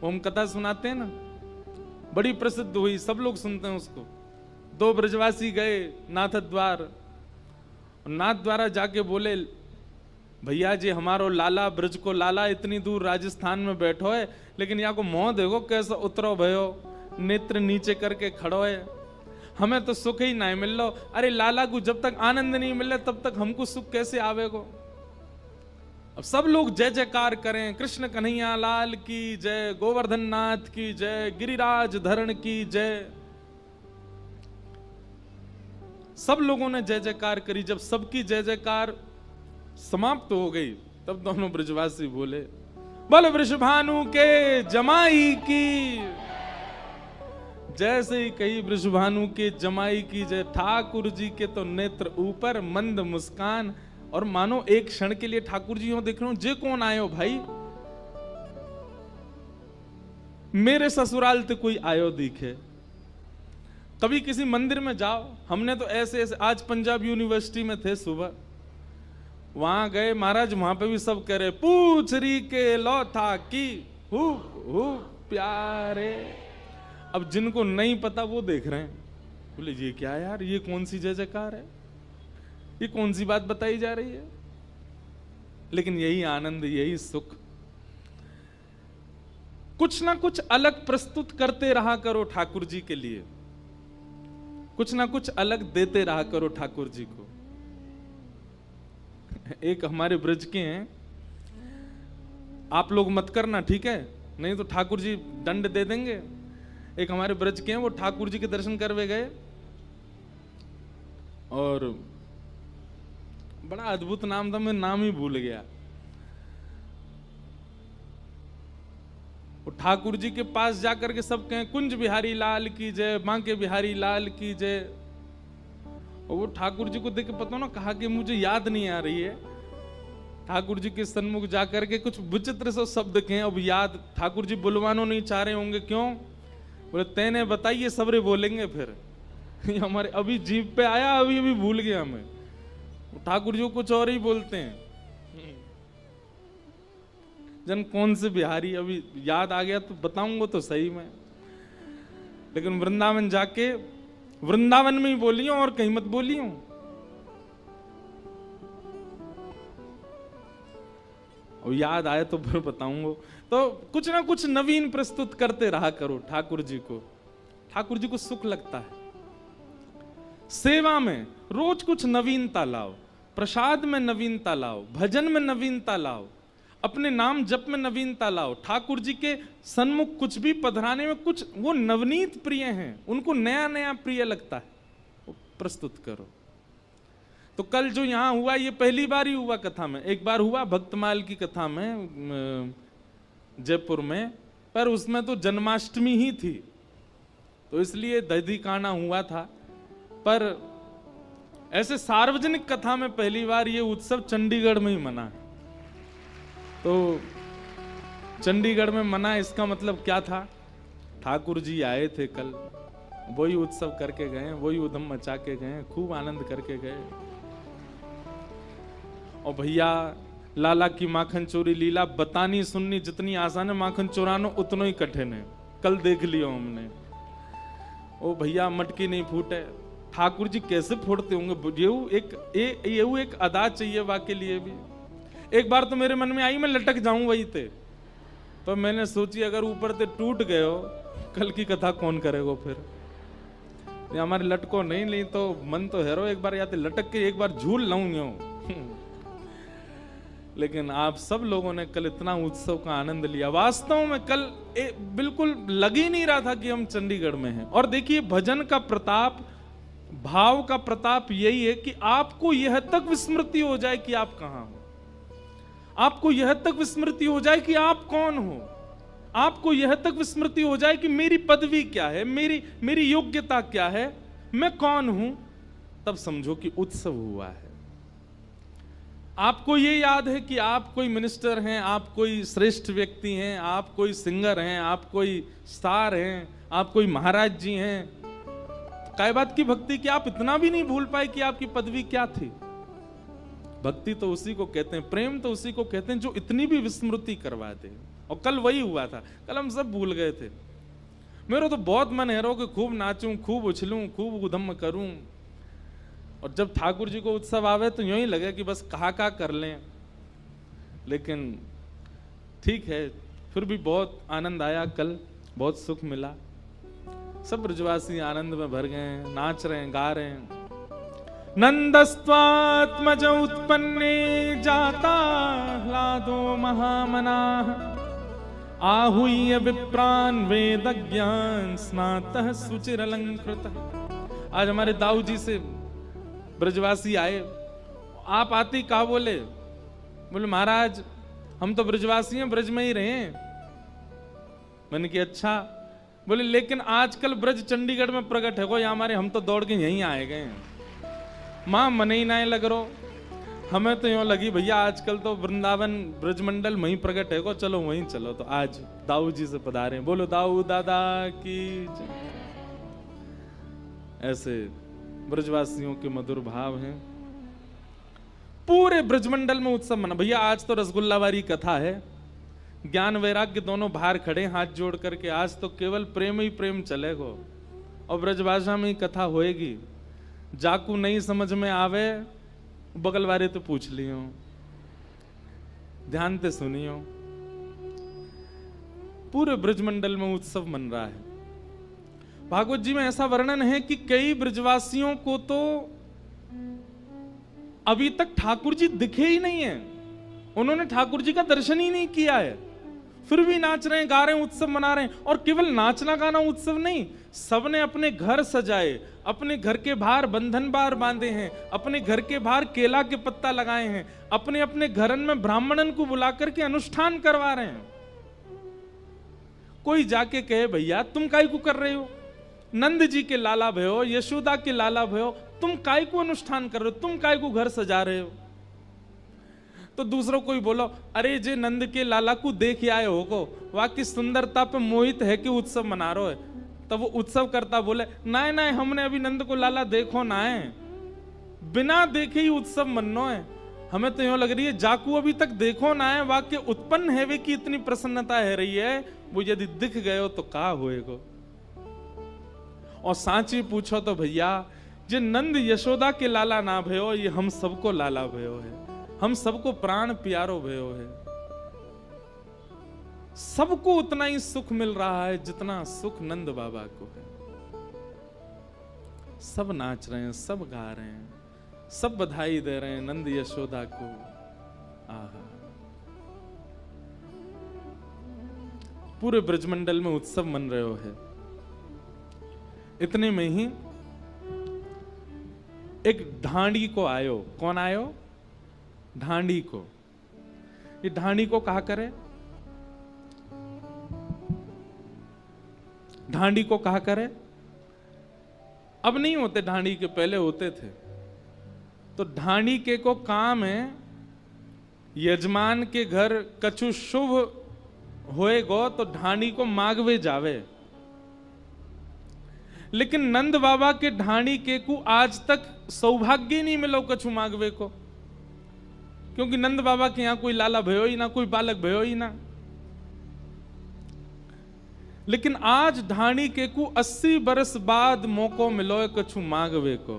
वो हम कथा सुनाते हैं ना, बड़ी प्रसिद्ध हुई, सब लोग सुनते हैं उसको। दो ब्रजवासी गए नाथ द्वार, नाथ द्वारा जाके बोले भैया जी हमारो लाला ब्रज को लाला इतनी दूर राजस्थान में बैठो है, लेकिन यहाँ को मोह देखो कैसा उतरो भयो, नेत्र नीचे करके खड़ो है, हमें तो सुख ही नहीं मिल लो। अरे लाला को जब तक आनंद नहीं मिले तब तक हमको सुख कैसे आवेगो। अब सब लोग जय जयकार करें, कृष्ण कन्हैया लाल की जय, गोवर्धन नाथ की जय, गिरिराज धरण की जय। सब लोगों ने जय जयकार करी। जब सबकी जय जयकार समाप्त हो गई तब दोनों ब्रजवासी बोले बोले वृषभानु के जमाई की। जैसे ही कही वृषभानु के जमाई की जय, ठाकुर जी के तो नेत्र ऊपर, मंद मुस्कान, और मानो एक क्षण के लिए ठाकुर जी हो देख रहे हो, जे कौन आयो भाई, मेरे ससुराल ते कोई आयो दिखे। कभी किसी मंदिर में जाओ, हमने तो ऐसे ऐसे, आज पंजाब यूनिवर्सिटी में थे सुबह, वहां गए महाराज, वहां पे भी सब कह रहे पूछ री के लो था की हु प्यारे। अब जिनको नहीं पता वो देख रहे हैं, बोले ये क्या यार, ये कौन सी जय जयकार है, ये कौन सी बात बताई जा रही है। लेकिन यही आनंद, यही सुख। कुछ ना कुछ अलग प्रस्तुत करते रहा करो ठाकुर जी के लिए, कुछ ना कुछ अलग देते रहा करो ठाकुर जी को। एक हमारे ब्रज के हैं, आप लोग मत करना ठीक है, नहीं तो ठाकुर जी दंड दे देंगे। एक हमारे ब्रज के हैं, वो ठाकुर जी के दर्शन करवे गए और बड़ा अद्भुत नाम था, मैं नाम ही भूल गया। वो ठाकुर जी के पास जाकर के सब कहें कुंज बिहारी लाल की जय, बांके बिहारी लाल की जय। और वो ठाकुर जी को देख के पता ना, कहा कि मुझे याद नहीं आ रही है। ठाकुर जी के सन्मुख जाकर के कुछ विचित्र से शब्द कहें, अब याद ठाकुर जी बुलवानो नहीं चाह रहे होंगे, क्यों? बोले तेने बताइए, सबरे बोलेंगे फिर। हमारे अभी जीभ पे आया, अभी अभी भूल गया हमें। ठाकुर जी कुछ और ही बोलते हैं, जन कौन से बिहारी, अभी याद आ गया तो बताऊंगा तो सही में। लेकिन वृंदावन जाके, वृंदावन में ही बोली हूं और कहीं मत बोली हूं। और याद आए तो फिर बताऊंगा। तो कुछ ना कुछ नवीन प्रस्तुत करते रहा करो ठाकुर जी को। ठाकुर जी को सुख लगता है। सेवा में रोज कुछ नवीनता लाओ, प्रसाद में नवीनता लाओ, भजन में नवीनता लाओ, अपने नाम जप में नवीनता लाओ। ठाकुर जी के सन्मुख कुछ भी पधराने में कुछ वो नवनीत प्रिय हैं, उनको नया नया प्रिय लगता है, वो प्रस्तुत करो। तो कल जो यहां हुआ, ये पहली बार ही हुआ कथा में। एक बार हुआ भक्तमाल की कथा में जयपुर में, पर उसमें तो जन्माष्टमी ही थी, तो इसलिए दधी काना हुआ था। पर ऐसे सार्वजनिक कथा में पहली बार ये उत्सव चंडीगढ़ में ही मना है। तो चंडीगढ़ में मना, इसका मतलब क्या था? ठाकुर जी आए थे कल, वही उत्सव करके गए, वही उधम मचा के गए, खूब आनंद करके गए। और भैया लाला की माखन चोरी लीला बतानी सुननी जितनी आसान है, माखन चोराना उतना ही कठिन है। कल देख लियो हमने। ओ भैया मटकी नहीं फूटे, ठाकुर जी कैसे फोड़ते होंगे? ये एक अदा चाहिए वाके लिए भी। एक बार तो मेरे मन में आई मैं लटक जाऊं वही थे, तो मैंने सोची अगर ऊपर से टूट गए हो, कल की कथा कौन करेगा फिर? हमारे लटको नहीं ली तो मन तो हेरो, एक बार या तो लटक के एक बार झूल लाऊं। लेकिन आप सब लोगों ने कल इतना उत्सव का आनंद लिया। वास्तव में कल बिल्कुल लग ही नहीं रहा था कि हम चंडीगढ़ में हैं। और देखिए भजन का प्रताप, भाव का प्रताप यही है कि आपको यह तक विस्मृति हो जाए कि आप कहां हो, आपको यह तक विस्मृति हो जाए कि आप कौन हो, आपको यह तक विस्मृति हो जाए कि मेरी पदवी क्या है, मेरी योग्यता क्या है, मैं कौन हूं। तब समझो कि उत्सव हुआ है। आपको ये याद है कि आप कोई मिनिस्टर हैं, आप कोई श्रेष्ठ व्यक्ति हैं, आप कोई सिंगर हैं, आप कोई स्टार हैं, आप कोई महाराज जी हैं। काय बात की भक्ति कि आप इतना भी नहीं भूल पाए कि आपकी पदवी क्या थी। भक्ति तो उसी को कहते हैं, प्रेम तो उसी को कहते हैं जो इतनी भी विस्मृति करवा दे। और कल वही हुआ था, कल हम सब भूल गए थे। मेरा तो बहुत मन है रो कि खूब नाचूं, खूब उछलूं, खूब उधम करूं, और जब ठाकुर जी को उत्सव आवे तो यूं ही लगे कि बस कहा कर लें। लेकिन ठीक है, फिर भी बहुत आनंद आया, कल बहुत सुख मिला। सब ब्रजवासी आनंद में भर गए, नाच रहे हैं, गा रहे हैं। नंदस्त्वात्मज उत्पन्ने जाता ह्लादो महामनाः आहूय विप्रान वेदज्ञान स्नातः सुचिरलंकृतः। आज हमारे दाऊ जी से ब्रजवासी आए, आप आती का बोले महाराज हम तो ब्रजवासी हैं, ब्रज में ही रहे हैं। मैंने कहा अच्छा। बोले लेकिन आजकल ब्रज चंडीगढ़ में प्रकट है, कोई हमारे, हम तो दौड़ के यहीं आए गए हैं। मां मन ही ना लग रो, हमें तो यूं लगी भैया आजकल तो वृंदावन ब्रजमंडल वहीं प्रकट है को, चलो वहीं चलो। तो आज दाऊ जी से पधारे, बोलो दाऊ दादा की जय। ऐसे ब्रजवासियों के मधुर भाव हैं। पूरे ब्रजमंडल में उत्सव मना। भैया आज तो रसगुल्लावारी कथा है, ज्ञान वैराग्य दोनों बाहर खड़े हाथ जोड़ करके, आज तो केवल प्रेम ही प्रेम चलेगा और ब्रजभाषा में ही कथा होएगी। जाकू नहीं समझ में आवे बगल वाले तो पूछ लियो, ध्यान से सुनियो। पूरे ब्रजमंडल में उत्सव मन रहा है। भागवत जी में ऐसा वर्णन है कि कई ब्रजवासियों को तो अभी तक ठाकुर जी दिखे ही नहीं है, उन्होंने ठाकुर जी का दर्शन ही नहीं किया है, फिर भी नाच रहे हैं, गा रहे हैं, उत्सव मना रहे हैं। और केवल नाचना गाना उत्सव नहीं, सबने अपने घर सजाए, अपने घर के बाहर बंधन बार बांधे हैं, अपने घर के बाहर केला के पत्ता लगाए हैं, अपने अपने घरन में ब्राह्मणन को बुला करके अनुष्ठान करवा रहे हैं। कोई जाके कहे भैया तुम काहे को कर रहे हो, नंद जी के लाला भयो, यशोदा के लाला भयो, तुम काय को अनुष्ठान कर रहे हो, तुम काय को घर सजा रहे हो। तो दूसरों कोई बोलो अरे जे नंद के लाला को देख आए हो को, वहां की सुंदरता पे मोहित है कि उत्सव मना रहे है। तब वो उत्सव करता बोले ना ना हमने अभी नंद को लाला देखो ना है, बिना देखे ही उत्सव मनो है। हमें तो यूं लग रही है जाकू अभी तक देखो ना है, वाक्य उत्पन्न है वे की इतनी प्रसन्नता है रही है, वो यदि दिख गए हो तो का होएगो। और सांची पूछो तो भैया जे नंद यशोदा के लाला ना भयो, ये हम सबको लाला भयो है, हम सबको प्राण प्यारो भयो है। सबको उतना ही सुख मिल रहा है जितना सुख नंद बाबा को है। सब नाच रहे हैं, सब गा रहे हैं, सब बधाई दे रहे हैं नंद यशोदा को। आहा, पूरे ब्रजमंडल में उत्सव मन रहे हो है। इतने में ही एक ढांडी को आयो। कौन आयो? ढांडी को। ये ढांडी को कहा करे, ढांडी को कहा करे। अब नहीं होते ढांडी के, पहले होते थे। तो ढांडी के को काम है यजमान के घर कछु शुभ होएगो तो ढांडी को मांगवे जावे। लेकिन नंद बाबा के ढांडी के को आज तक सौभाग्य नहीं मिलो कछु मांगवे को, क्योंकि नंद बाबा के यहां कोई लाला भयो ही ना, कोई बालक भयो ही ना। लेकिन आज ढाणी के को 80 बरस बाद मौको मिलो है कछु मांगवे को,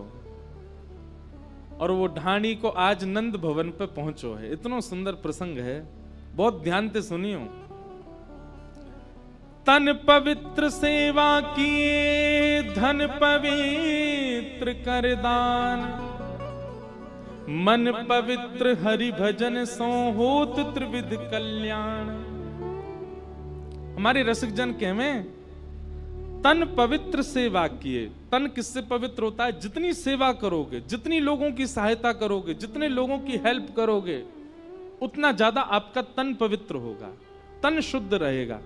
और वो ढाणी को आज नंद भवन पे पहुंचो है। इतना सुंदर प्रसंग है, बहुत ध्यान से सुनियो। तन पवित्र सेवा किए धन पवित्र कर दान, मन पवित्र हरि भजन सो होत त्रिविध कल्याण। हमारे रसिक जन कहवे तन पवित्र सेवा किए। तन किससे पवित्र होता है? जितनी सेवा करोगे, जितनी लोगों की सहायता करोगे, जितने लोगों की हेल्प करोगे, उतना ज्यादा आपका तन पवित्र होगा, तन शुद्ध रहेगा।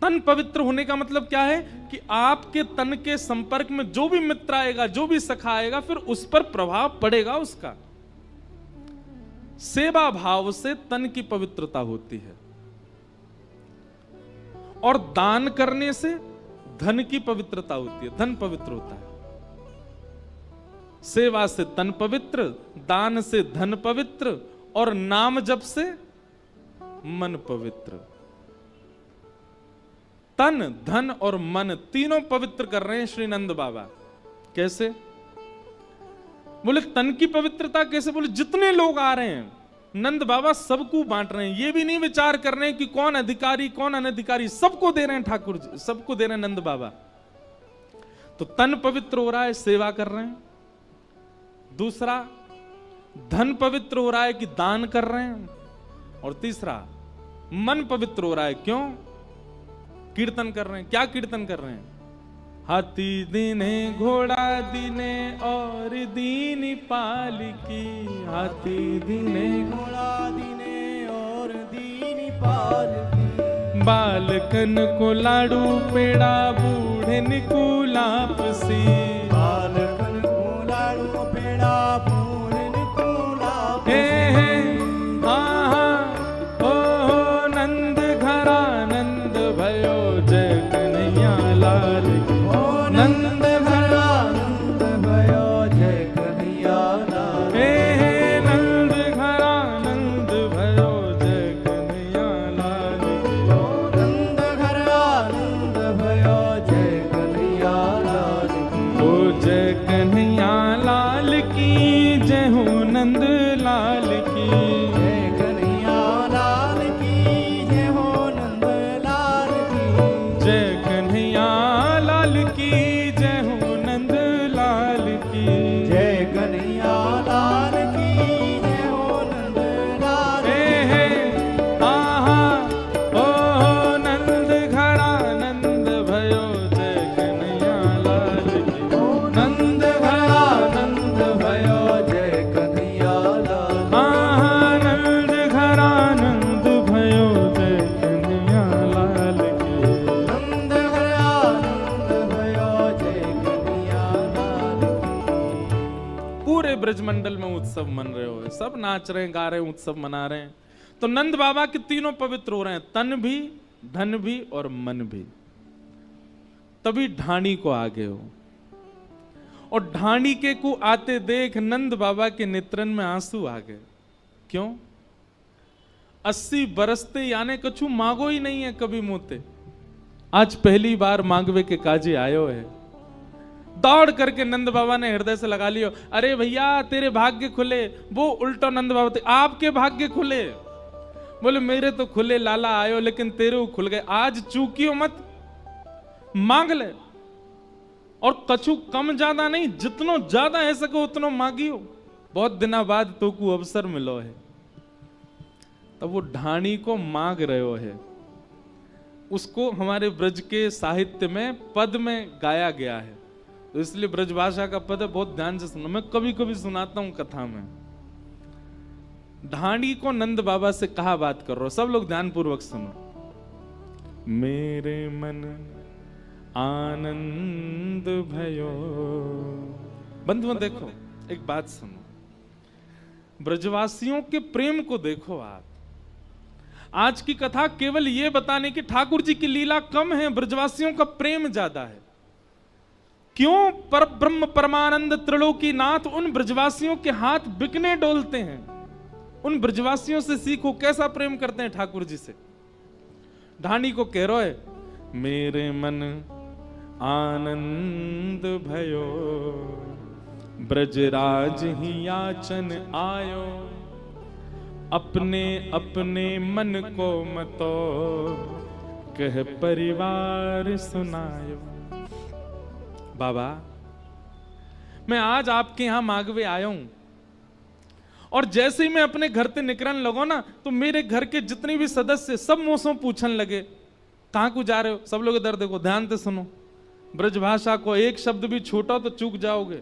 तन पवित्र होने का मतलब क्या है कि आपके तन के संपर्क में जो भी मित्र आएगा, जो भी सखा आएगा, फिर उस पर प्रभाव पड़ेगा उसका। सेवा भाव से तन की पवित्रता होती है, और दान करने से धन की पवित्रता होती है, धन पवित्र होता है। सेवा से तन पवित्र, दान से धन पवित्र, और नाम जप से मन पवित्र। तन, धन और मन तीनों पवित्र कर रहे हैं श्री नंद बाबा। कैसे? बोले तन की पवित्रता कैसे? बोले जितने लोग आ रहे हैं नंद बाबा सबको बांट रहे हैं। ये भी नहीं विचार कर रहे हैं कि कौन अधिकारी कौन अनधिकारी, सबको दे रहे हैं ठाकुर जी, सबको दे रहे हैं नंद बाबा। तो तन पवित्र हो रहा है, सेवा कर रहे हैं। दूसरा, धन पवित्र हो रहा है कि दान कर रहे हैं। और तीसरा, मन पवित्र हो रहा है, क्यों? कीर्तन कर रहे हैं। क्या कीर्तन कर रहे हैं? हाथी दीने घोड़ा दीने और दीनी पालकी, हाथी दीने घोड़ा दीने और दीनी पालकी, बालकन को लाडू पेड़ा बूढ़े को लापसी, बालकन को लाडू पेड़ा बूढ़े को लापसी। आहा ओ नंद घरा नंद भयो जय कन्हैया लाल की, नंद घरा नंद भयो जय कन्हैया लाल, नंद घरा नंद भयो जय कन्हैया लाल की, नंद घरा नंद भयो जय कन्हैया लाल की, ओ जय कन्हैया लाल की, जय हो नंद लाल की, जय कन्हैया लाल की, जय हो नंद लाल की, जय कन्हैया लाल की, जय हो नंद लाल की, जय कन्हैया लाल की, जय हो नंद लाल की। आहा ओ नंद घड़ा नंद भयो जय कन्हैया लाल की, नंद घरा नंद भयो जय कन्हैया लाल, आहा नंद घड़ा नंद भयो जय कन्हैया लाल की। नंद घरा नंद भयो जय कन्हैया लाल की। पूरे ब्रजमंडल में उत्सव मन रहे हो, सब नाच रहे हैं, गा रहे हैं, उत्सव मना रहे हैं। तो नंद बाबा के तीनों पवित्र हो रहे हैं, तन भी, धन भी और मन भी। तभी ढाणी को आगे हो, और ढाणी के को आते देख नंद बाबा के नेत्रन में आंसू आ गए। क्यों? 80 बरसते यानी कछु मांगो ही नहीं है कभी मोते, आज पहली बार मांगवे के काजे आयो है। दौड़ करके नंद बाबा ने हृदय से लगा लियो, अरे भैया तेरे भाग्य खुले। वो उल्टो नंद बाबा थे, आपके भाग्य खुले? बोले मेरे तो खुले लाला आयो, लेकिन तेरे खुल गए। आज चूकियो मत, मांग ले, और कछु कम ज्यादा नहीं, जितनो ज्यादा है सको उतनो मांगियो। बहुत दिना बाद तो को अवसर मिलो है। तब वो ढाणी को मांग रहे हो है। उसको हमारे ब्रज के साहित्य में पद में गाया गया है, तो इसलिए ब्रजभाषा का पद है, बहुत ध्यान से सुनो। मैं कभी कभी सुनाता हूं कथा में। ढाणी को नंद बाबा से कहा बात कर रहा हो, सब लोग ध्यान पूर्वक सुनो। मेरे मन आनंद भयो। बंधुओं देखो, एक बात सुनो, ब्रजवासियों के प्रेम को देखो आप। आज की कथा केवल ये बताने की ठाकुर जी की लीला कम है, ब्रजवासियों का प्रेम ज्यादा है। क्यों? पर ब्रह्म परमानंद त्रिलोकी नाथ उन ब्रजवासियों के हाथ बिकने डोलते हैं। उन ब्रजवासियों से सीखो कैसा प्रेम करते हैं ठाकुर जी से। ढाणी को कह रहा है, मेरे मन आनंद भयो, ब्रजराज ही याचन आयो, अपने अपने मन को मतो, कह परिवार सुनायो। बाबा मैं आज आपके यहां मांगवे आया हूं, और जैसे ही मैं अपने घर से निकलने लगो ना, तो मेरे घर के जितने भी सदस्य सब मुझसे पूछने लगे, कहां को जा रहे हो? सब लोग इधर देखो, ध्यान से सुनो। ब्रजभाषा को एक शब्द भी छूटो तो चूक जाओगे।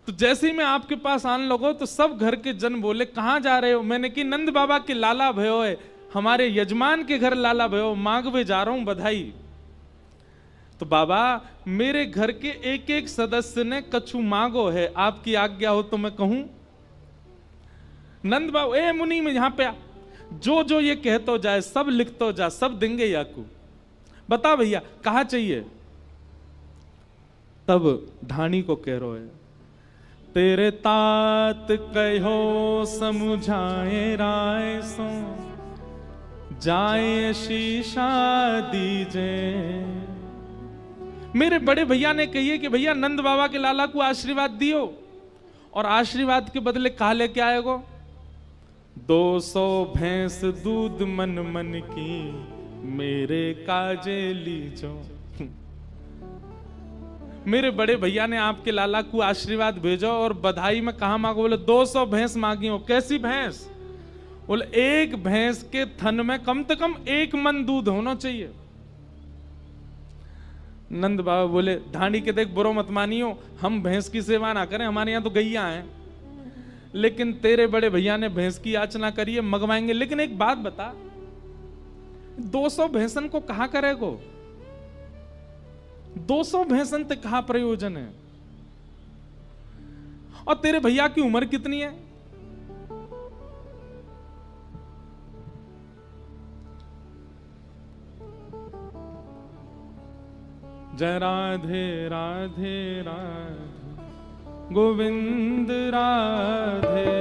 तो जैसे ही मैं आपके पास आने लगो, तो सब घर के जन बोले, कहां जा रहे हो? मैंने कि नंद बाबा के लाला भयो है, हमारे यजमान के घर लाला भयो, मांगवे जा रहा हूं, बधाई। तो बाबा मेरे घर के एक एक सदस्य ने कछु मांगो है, आपकी आज्ञा हो तो मैं कहूं? नंद बाबा, ए मुनि में यहां पे आ, जो जो ये कहतो जाए सब लिखतो जा, सब देंगे याकू। बता भैया कहा चाहिए? तब ढाणी को कह रहे है, तेरे तात कहो समझाए राय सो, जाए शीशा दीजे। मेरे बड़े भैया ने कही कि भैया नंद बाबा के लाला को आशीर्वाद दियो, और आशीर्वाद के बदले कहा लेके आएगो 200 भैंस दूध मन मन की मेरे काजे लीजो। मेरे बड़े भैया ने आपके लाला को आशीर्वाद भेजो और बधाई में कहा मांगो, बोले 200 भैंस मांगी हो। कैसी भैंस? बोले एक भैंस के थन में कम से कम 1 मन दूध होना चाहिए। नंद बाबा बोले धानी के देख बुरो मत मानियो, हम भैंस की सेवा ना करें, हमारे यहाँ तो गैया हैं, लेकिन तेरे बड़े भैया ने भैंस की याचना करी है, मंगवाएंगे। लेकिन एक बात बता, 200 भैंसन को कहा करेगो? 200 भैंसन ते कहा प्रयोजन है? और तेरे भैया की उम्र कितनी है? जय राधे राधे राधे गोविंद राधे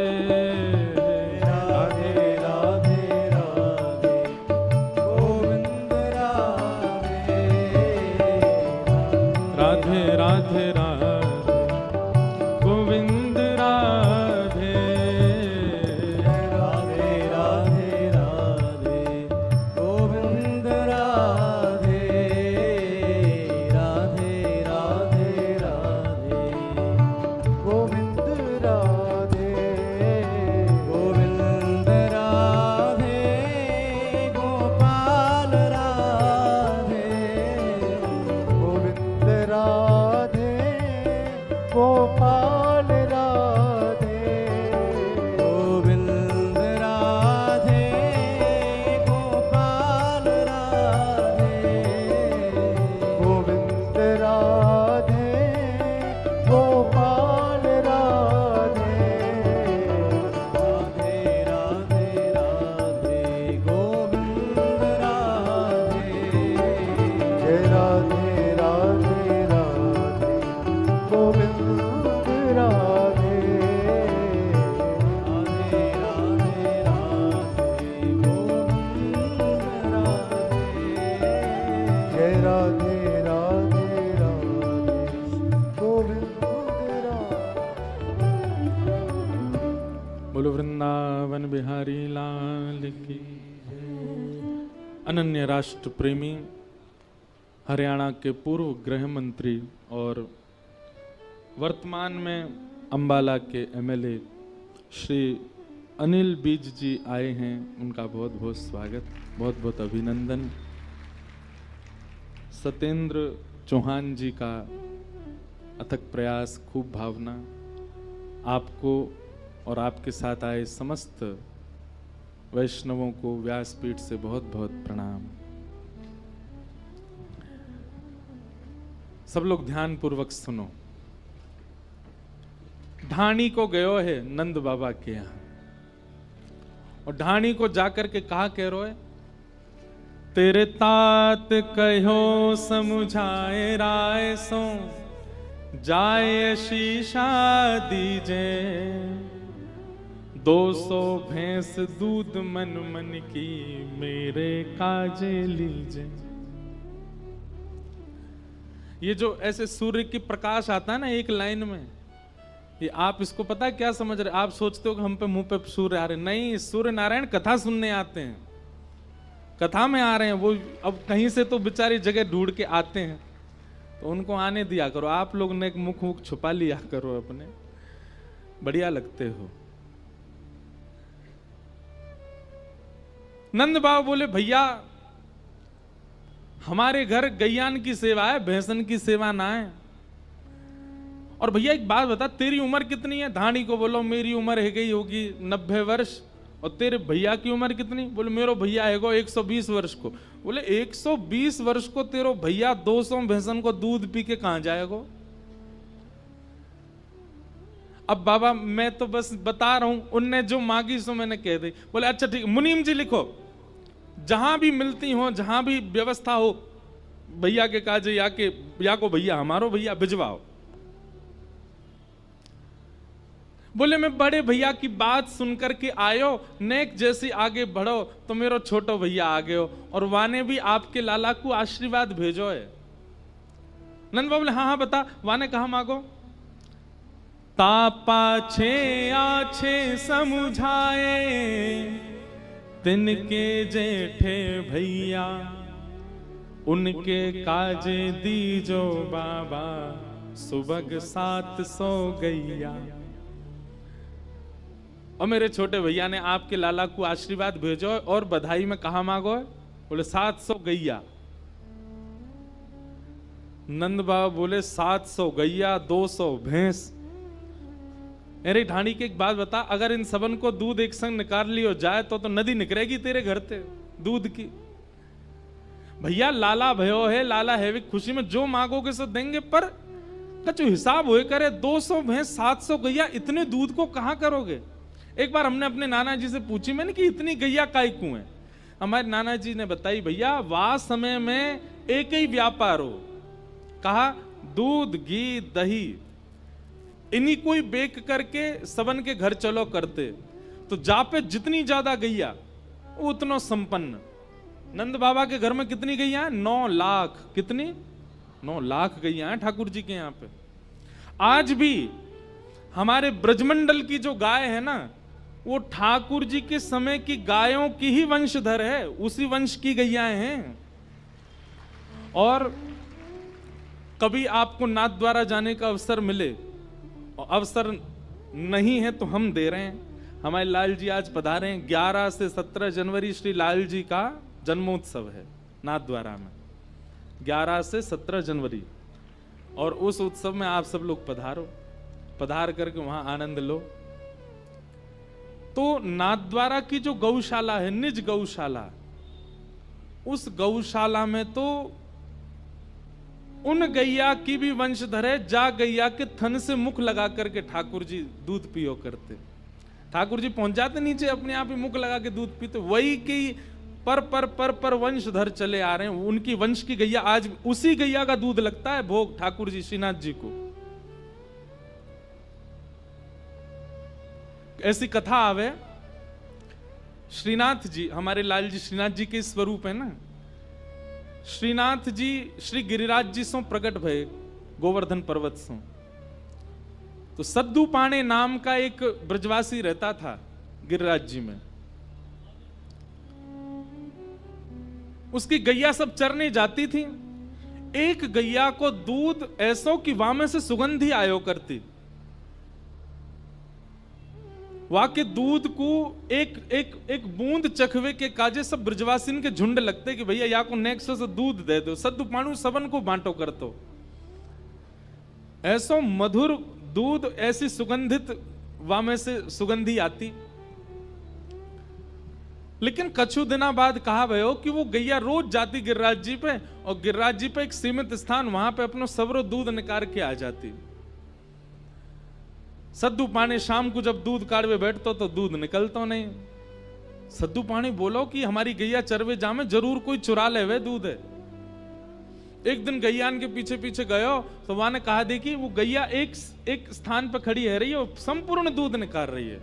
राधे राधे राधे गोविंद राधे राधे राधे राधे गोविंद राधे राधे राधे राधे गोविंद राधे राधे राधे राधे गोविंद राधे गोविंद राधे गोपाल राधे गोविंद राधे गोपाल राधे गोविंद राधे गोपाल राधे गोविंद राधे गोपाल राधे राधे राधे राधे गोविंद राधे जय राधे राधे राधे गोविंद राधे राधे राधे राधे गोविंद राधे जय राधे राधे राधे गोविंद राधे। बोलो वृंदावन बिहारी लाल की। अनन्य राष्ट्र प्रेमी हरियाणा के पूर्व गृह मंत्री और वर्तमान में अंबाला के एमएलए श्री अनिल बीज जी आए हैं, उनका बहुत बहुत स्वागत, बहुत बहुत अभिनंदन। सत्येंद्र चौहान जी का अथक प्रयास, खूब भावना, आपको और आपके साथ आए समस्त वैष्णवों को व्यासपीठ से बहुत बहुत प्रणाम। सब लोग ध्यान पूर्वक सुनो। ढाणी को गयो है नंद बाबा के यहां, और ढाणी को जाकर के कहा कह रो है, तेरे तात कहो समुझाए राय सो जाए शीशा दीजे 200 भैंस दूध मन मन की मेरे काजे लीजे। ये जो ऐसे सूर्य की प्रकाश आता है ना एक लाइन में, ये आप इसको पता है क्या समझ रहे? आप सोचते हो कि हम पे मुंह पे सूर्य आ रहे, नहीं, सूर्य नारायण कथा सुनने आते हैं, कथा में आ रहे हैं वो। अब कहीं से तो बेचारी जगह ढूंढ के आते हैं, तो उनको आने दिया करो। आप लोग ने मुख मुख छुपा लिया करो अपने, बढ़िया लगते हो। नंद बाबा बोले भैया हमारे घर गैयान की सेवा है, भैंसन की सेवा ना है। और भैया एक बात बता, तेरी उम्र कितनी है? धानी को बोलो मेरी उम्र है गई होगी 90 वर्ष। और तेरे भैया की उम्र कितनी? बोले मेरो भैया है गो 120 वर्ष को। बोले 120 वर्ष को तेरो भैया 200 भैंसन को दूध पी के कहां जाएगो? अब बाबा मैं तो बस बता रहा हूं, उनने जो मांगी सो मैंने कह दी। बोले अच्छा ठीक, मुनीम जी लिखो, जहां भी मिलती हो, जहां भी व्यवस्था हो, भैया के काजे या को भैया हमारो भैया भिजवाओ। बोले मैं बड़े भैया की बात सुनकर के आयो, नेक जैसी आगे बढ़ो तो मेरो छोटो भैया आगे हो, और वाने भी आपके लाला को आशीर्वाद भेजो है। नंद बाबा बोले हाँ हाँ बता, वाने कहा मांगो। तापा छे आछे समुझाए, तिनके जेठे भैया, उनके काजे दीजो बाबा, सुबह 700 गैया। और मेरे छोटे भैया ने आपके लाला को आशीर्वाद भेजो और बधाई में कहा मांगो है? बोले 700 गैया। नंद बाबा बोले 700 गैया 200 भैंस। अरे ढाणी की एक बात बता, अगर इन सबन को दूध एक संग निकाल लियो जाए तो नदी निकलेगी तेरे घर से दूध की। भैया लाला भयो है, लाला है, खुशी में जो मांगोगे सो देंगे, पर कछु हिसाब होए करे। 200 भैंस 700 गैया, इतने दूध को कहां करोगे? एक बार हमने अपने नाना जी से पूछी, मैंने कि इतनी गैया काय क्यों है? हमारे नाना जी ने बताई, भैया वह समय में एक ही व्यापार हो, कहा दूध घी दही इन्हीं कोई बेक करके सबन के घर चलो करते, तो जा पे जितनी ज्यादा गैया उतना संपन्न। नंद बाबा के घर में कितनी गैया है? 9 लाख। कितनी? 9 लाख गैया हैं ठाकुर जी के यहाँ पे। आज भी हमारे ब्रजमंडल की जो गाय है ना, वो ठाकुर जी के समय की गायों की ही वंशधर है, उसी वंश की गैयाएं हैं। और कभी आपको नाथ द्वारा जाने का अवसर मिले, और अवसर नहीं है तो हम दे रहे हैं। हमारे लाल जी आज पधारे हैं। 11 से 17 जनवरी श्री लाल जी का जन्मोत्सव है नाथ द्वारा में, 11 से 17 जनवरी। और उस उत्सव में आप सब लोग पधारो, पधार करके वहां आनंद लो। तो नाथ द्वारा की जो गौशाला है, निज गौशाला, उस गौशाला में तो उन गैया की भी वंशधर है, जा गैया के थन से मुख लगा करके ठाकुर जी दूध पियो करते। ठाकुर जी पहुंच जाते नीचे, अपने आप ही मुख लगा के दूध पीते। वही की पर वंशधर चले आ रहे हैं, उनकी वंश की गैया। आज उसी गैया का दूध लगता है भोग ठाकुर जी श्रीनाथ जी को। ऐसी कथा आवे, श्रीनाथ जी, हमारे लाल जी श्रीनाथ जी के स्वरूप है ना। श्रीनाथ जी श्री गिरिराज जी सो प्रकट भय गोवर्धन पर्वत सो। तो सद्दू पाणे नाम का एक ब्रजवासी रहता था गिरिराज जी में। उसकी गैया सब चरने जाती थी। एक गैया को दूध ऐसो कि वहां में से सुगंधी आयो करती। वहां के दूध को एक बूंद चखवे के काजे सब ब्रजवासिन के झुंड लगते कि भैया या को नेक्स्ट से दूध दे दो, सद्दू पाणु सबन को बांटो कर तो। ऐसो मधुर दूध, ऐसी सुगंधित वहां में से सुगंधी आती। लेकिन कछु दिना बाद कहा भयो कि वो गैया रोज जाती गिरिराज जी पे, और गिरिराज जी पे एक सीमित स्थान, वहां पे अपनो सबरो दूध निकाल के आ जाती। सद्दू पाणी शाम को जब दूध काढ़वे बैठतो तो दूध निकलतो नहीं। सद्दू पाणी बोलो कि हमारी गैया चरवे जामे, जरूर कोई चुरा ले वे दूध है। एक दिन गैयान के पीछे पीछे गयो तो वहां ने कहा देखी वो गैया एक स्थान पर खड़ी है रही है, संपूर्ण दूध निकाल रही है।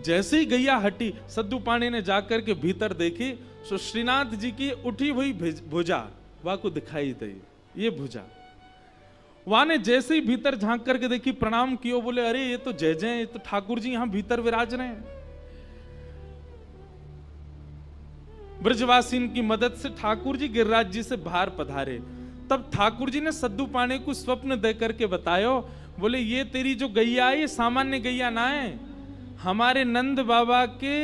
जैसे ही गैया हटी, सद्दू पाणी ने जाकर के भीतर देखी तो श्रीनाथ जी की उठी हुई भुजा वहां को दिखाई दी। ये भुजा वहां ने जैसे ही भीतर झांक करके देखी, प्रणाम कियो, बोले अरे ये तो जय जय, ये तो ठाकुर जी यहां भीतर विराज रहे हैं। ब्रजवासीन की मदद से ठाकुर जी गिरिराज जी से बाहर पधारे। तब ठाकुर जी ने सद्दू पाणी को स्वप्न दे करके बतायो, बोले ये तेरी जो गैया है ये सामान्य गैया ना है, हमारे नंद बाबा के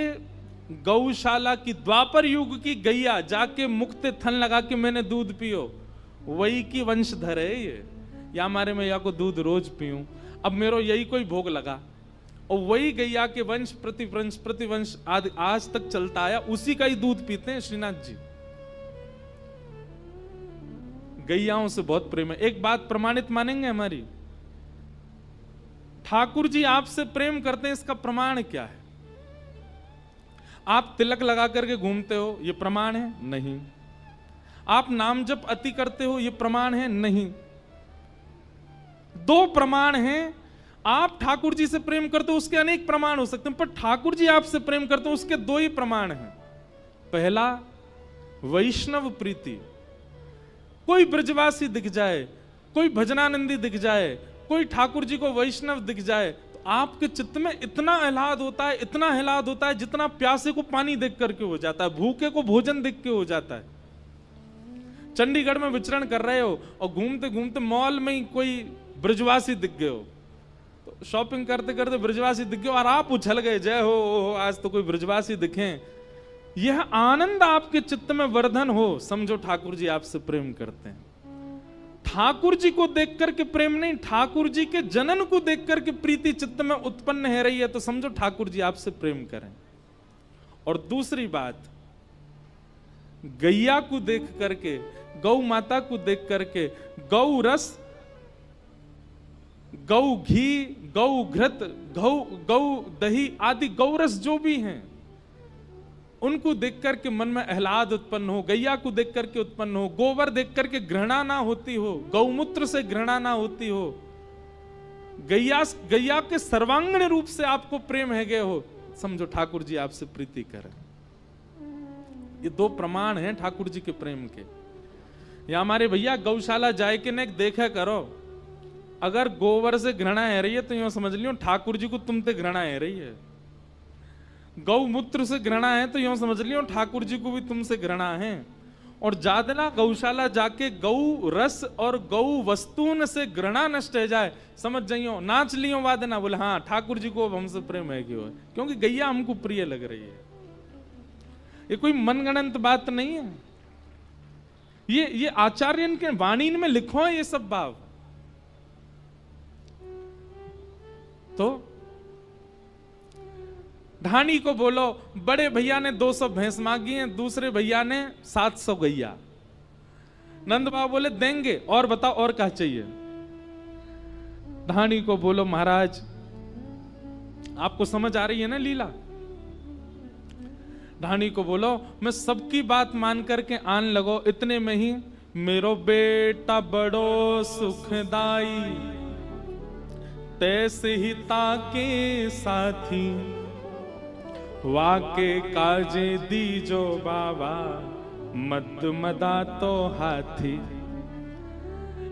गौशाला की द्वापर युग की गैया, जाके मुक्ते थन लगा के मैंने दूध पियो, वही की वंशधर है ये। या हमारे में या को दूध रोज पीऊं, अब मेरो यही कोई भोग लगा, और वही गैया के वंश प्रतिवंश आज तक चलता आया, उसी का ही दूध पीते हैं श्रीनाथ जी। गैयाओं से बहुत प्रेम है। एक बात प्रमाणित मानेंगे हमारी, ठाकुर जी आपसे प्रेम करते हैं, इसका प्रमाण क्या है? आप तिलक लगा करके घूमते हो, ये प्रमाण है? नहीं। आप नाम जप अति करते हो, ये प्रमाण है? नहीं। 2 प्रमाण हैं आप ठाकुर जी से प्रेम करते हो उसके अनेक प्रमाण हो सकते हैं, पर ठाकुर जी आपसे प्रेम करते हो उसके दो ही प्रमाण हैं। पहला, वैष्णव प्रीति। कोई ब्रजवासी दिख जाए, कोई भजनानंदी दिख जाए, कोई ठाकुर जी को वैष्णव दिख जाए, तो आपके चित्त में इतना आह्लाद होता है, इतना आह्लाद होता है, जितना प्यासे को पानी देख करके हो जाता है, भूखे को भोजन देख के हो जाता है। चंडीगढ़ में विचरण कर रहे हो और घूमते घूमते मॉल में ही कोई ब्रजवासी दिख गए हो, तो शॉपिंग करते करते ब्रजवासी दिख गए और आप उछल गए, जय हो आज तो कोई ब्रजवासी दिखे। यह आनंद आपके चित्त में वर्धन हो, समझो ठाकुर जी आपसे प्रेम करते हैं। ठाकुर जी को देख करके प्रेम नहीं, ठाकुर जी के जनन को देख करके प्रीति चित्त में उत्पन्न है रही है, तो समझो ठाकुर जी आपसे प्रेम करें। और दूसरी बात, गैया को देख करके, गौ माता को देख करके, गौ रस, गौ घी, गौ घृत, गौ दही आदि गौरस जो भी हैं, उनको देख करके मन में आह्लाद उत्पन्न हो, गैया को देख करके उत्पन्न हो, गोबर देख करके घृणा ना होती हो, गौमूत्र से घृणा ना होती हो, गैया के सर्वांगीण रूप से आपको प्रेम है गए हो, समझो ठाकुर जी आपसे प्रीति करें। ये दो प्रमाण हैं ठाकुर जी के प्रेम के। या हमारे भैया गौशाला जाए के नेक देखा करो, अगर गोबर से घृणा है रही है तो यूं समझ लियो ठाकुर जी को तुमसे घृणा है रही है। गौमूत्र से घृणा है तो यूं समझ लियो ठाकुर जी को भी तुमसे घृणा है। और जादना गौशाला जाके गौ रस और गौ वस्तुन से घृणा नष्ट हो जाए, समझ जाइयो नाच लियो वादना, बोले हाँ ठाकुर जी को अब हमसे प्रेम है क्यों है, क्योंकि गैया हमको प्रिय लग रही है। ये कोई मनगणंत बात नहीं है, ये आचार्यन के वाणी में लिखो है ये सब भाव। तो ढाणी को बोलो, बड़े भैया ने 200 भैंस मांगी हैं, दूसरे भैया ने 700 गैया। नंद बाबा बोले देंगे, और बताओ और क्या चाहिए। ढाणी को बोलो महाराज, आपको समझ आ रही है ना लीला। ढाणी को बोलो मैं सबकी बात मान करके आन लगो, इतने में ही मेरो बेटा बड़ो सुखदाई, तैसे ही ताके साथी, वाके काजे दीजो बाबा, मद मदा तो हाथी।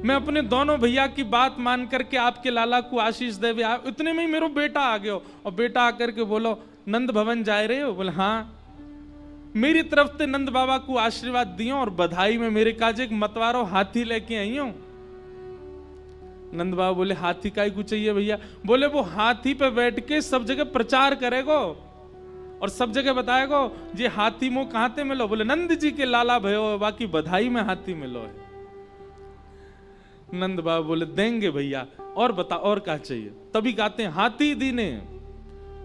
मैं अपने दोनों भैया की बात मान करके आपके लाला को आशीष दे, इतने में ही मेरो बेटा आ गयो। और बेटा आकर के बोलो नंद भवन जा रहे हो, बोले हाँ। मेरी तरफ से नंद बाबा को आशीर्वाद दियो और बधाई में मेरे काजे एक मतवारो हाथी लेके आई हूं। नंद बाबा बोले हाथी काय को चाहिए भैया, बोले वो हाथी पे बैठ के सब जगह प्रचार करेगो और सब जगह बताएगो ये हाथी मो कहां ते मिलो, बोले नंद जी के लाला भयो, बाकी बधाई में हाथी मिलो है। नंद बाबा बोले देंगे भैया, और बता और क्या चाहिए। तभी कहते हैं हाथी दीने,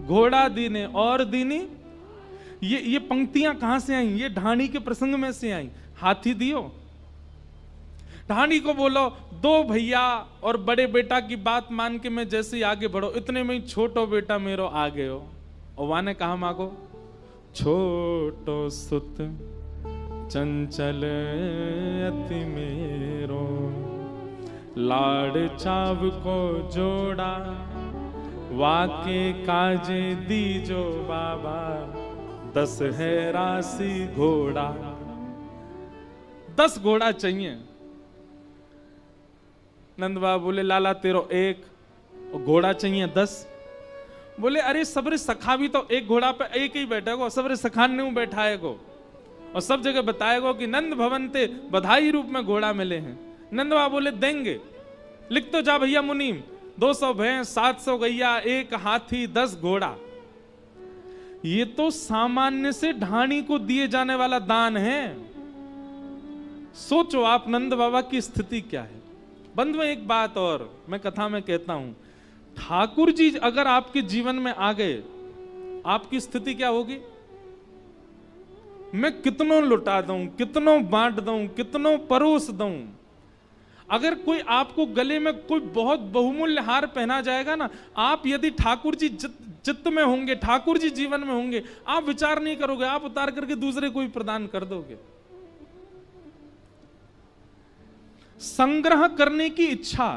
घोड़ा दीने और दीनी। ये पंक्तियां कहां से आई, ये ढाणी के प्रसंग में से आई। हाथी दियो, ढाणी को बोलो 2 भैया और बड़े बेटा की बात मान के मैं जैसे ही आगे बढ़ो, इतने में ही छोटो बेटा मेरो आ गए हो। और वहां ने कहा मांगो, छोटो सुत चंचल अति मेरो, लाड़ चाव को जोड़ा, वाके काजे दीजो बाबा, 10 है राशि घोड़ा। 10 घोड़ा चाहिए। नंद बाबा बोले लाला तेरो 1 और घोड़ा चाहिए 10। बोले अरे सबरे सखा भी तो एक घोड़ा पे एक ही बैठेगो, सबरे सखान ने बैठाएगो और सब जगह बताएगो कि नंद भवन ते बधाई रूप में घोड़ा मिले हैं। नंद बाबा बोले देंगे, लिख तो जा भैया मुनीम, 200 भैंस, 700 गैया, 1 हाथी, 10 घोड़ा। ये तो सामान्य से ढाणी को दिए जाने वाला दान है। सोचो आप नंद बाबा की स्थिति क्या है। बंधुओं एक बात और मैं कथा में कहता हूं, ठाकुर जी अगर आपके जीवन में आ गए, आपकी स्थिति क्या होगी। मैं कितनों लुटा दूं, कितनों बांट दूं, कितनों परोस दूं, अगर कोई आपको गले में कोई बहुत बहुमूल्य हार पहना जाएगा ना, आप यदि ठाकुर जी चित्त में होंगे, ठाकुर जी जीवन में होंगे, आप विचार नहीं करोगे, आप उतार करके दूसरे को ही प्रदान कर दोगे। संग्रह करने की इच्छा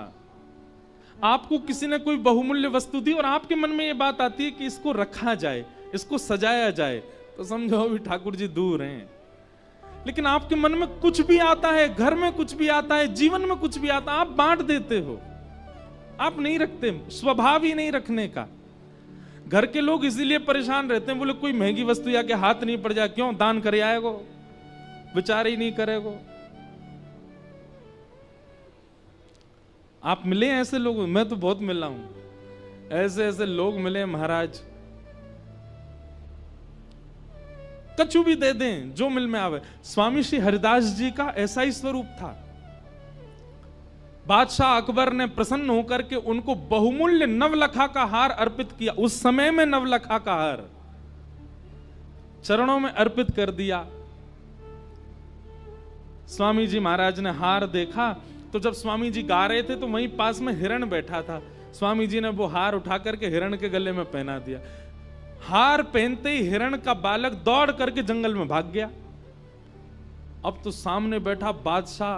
आपको किसी ने कोई बहुमूल्य वस्तु दी और आपके मन में ये बात आती है कि इसको रखा जाए, इसको सजाया जाए, तो समझो अभी ठाकुर जी दूर हैं। लेकिन आपके मन में कुछ भी आता है, घर में कुछ भी आता है, जीवन में कुछ भी आता है, आप बांट देते हो, आप नहीं रखते, स्वभाव ही नहीं रखने का। घर के लोग इसीलिए परेशान रहते हैं, बोले कोई महंगी वस्तु या के हाथ नहीं पड़ जाए, क्यों दान करे आएगो, विचार ही नहीं करेगो। आप मिले ऐसे लोग? मैं तो बहुत मिला हूं, ऐसे ऐसे लोग मिले महाराज, कछु भी दे दें जो मिल में आवे। स्वामी श्री हरिदास जी का ऐसा ही स्वरूप था। बादशाह अकबर ने प्रसन्न होकर के उनको बहुमूल्य नवलखा का हार अर्पित किया। उस समय में नवलखा का हार चरणों में अर्पित कर दिया। स्वामी जी महाराज ने हार देखा तो जब स्वामी जी गा रहे थे तो वहीं पास में हिरण बैठा था। स्वामी जी ने वो हार उठा करके हिरण के गले में पहना दिया। हार पहनते ही हिरण का बालक दौड़ करके जंगल में भाग गया। अब तो सामने बैठा बादशाह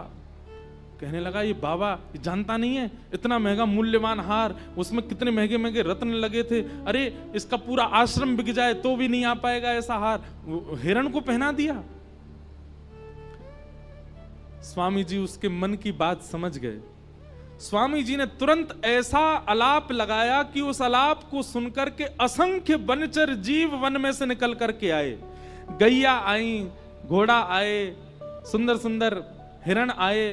कहने लगा, ये बाबा ये जानता नहीं है, इतना महंगा मूल्यवान हार, उसमें कितने महंगे महंगे रत्न लगे थे, अरे इसका पूरा आश्रम बिक जाए तो भी नहीं आ पाएगा ऐसा हार, हिरण को पहना दिया। स्वामी जी उसके मन की बात समझ गए। स्वामी जी ने तुरंत ऐसा अलाप लगाया कि उस अलाप को सुनकर के असंख्य वनचर जीव वन में से निकल करके आए। गैया आई, घोड़ा आए, सुंदर सुंदर हिरण आए,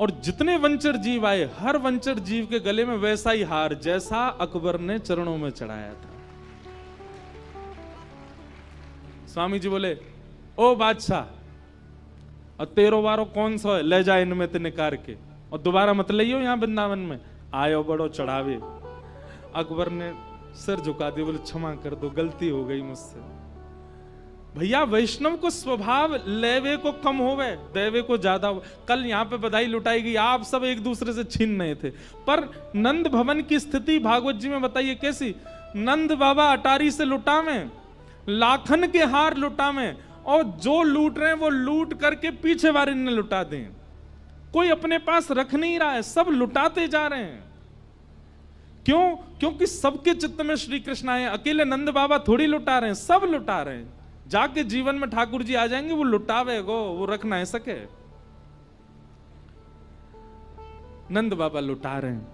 और जितने वंचर जीव आए हर वंचर जीव के गले में वैसा ही हार जैसा अकबर ने चरणों में चढ़ाया था। स्वामी जी बोले, ओ बादशाह, और तेरो वारो कौन सा है, ले जा इनमें ते निकार के, और दोबारा मत लियो यहां वृंदावन में, आयो बड़ो चढ़ावे। अकबर ने सिर झुका दिया, बोले क्षमा कर दो, गलती हो गई मुझसे। भैया वैष्णव को स्वभाव लेवे को कम होवे, देवे को ज्यादा हो। कल यहाँ पे बधाई लुटाई गई, आप सब एक दूसरे से छीन नहीं थे, पर नंद भवन की स्थिति भागवत जी में बताइए कैसी। नंद बाबा अटारी से लुटावे, लाखन के हार लुटावे, और जो लूट रहे हैं वो लूट करके पीछे वाले ने लुटा दें। कोई अपने पास रख नहीं रहा है, सब लुटाते जा रहे हैं। क्यों? क्योंकि सबके चित्त में श्री कृष्ण आए। अकेले नंद बाबा थोड़ी लुटा रहे हैं, सब लुटा रहे हैं। जाके जीवन में ठाकुर जी आ जाएंगे, वो लुटावेगो, वो रख ना सके। नंद बाबा लुटा रहे हैं।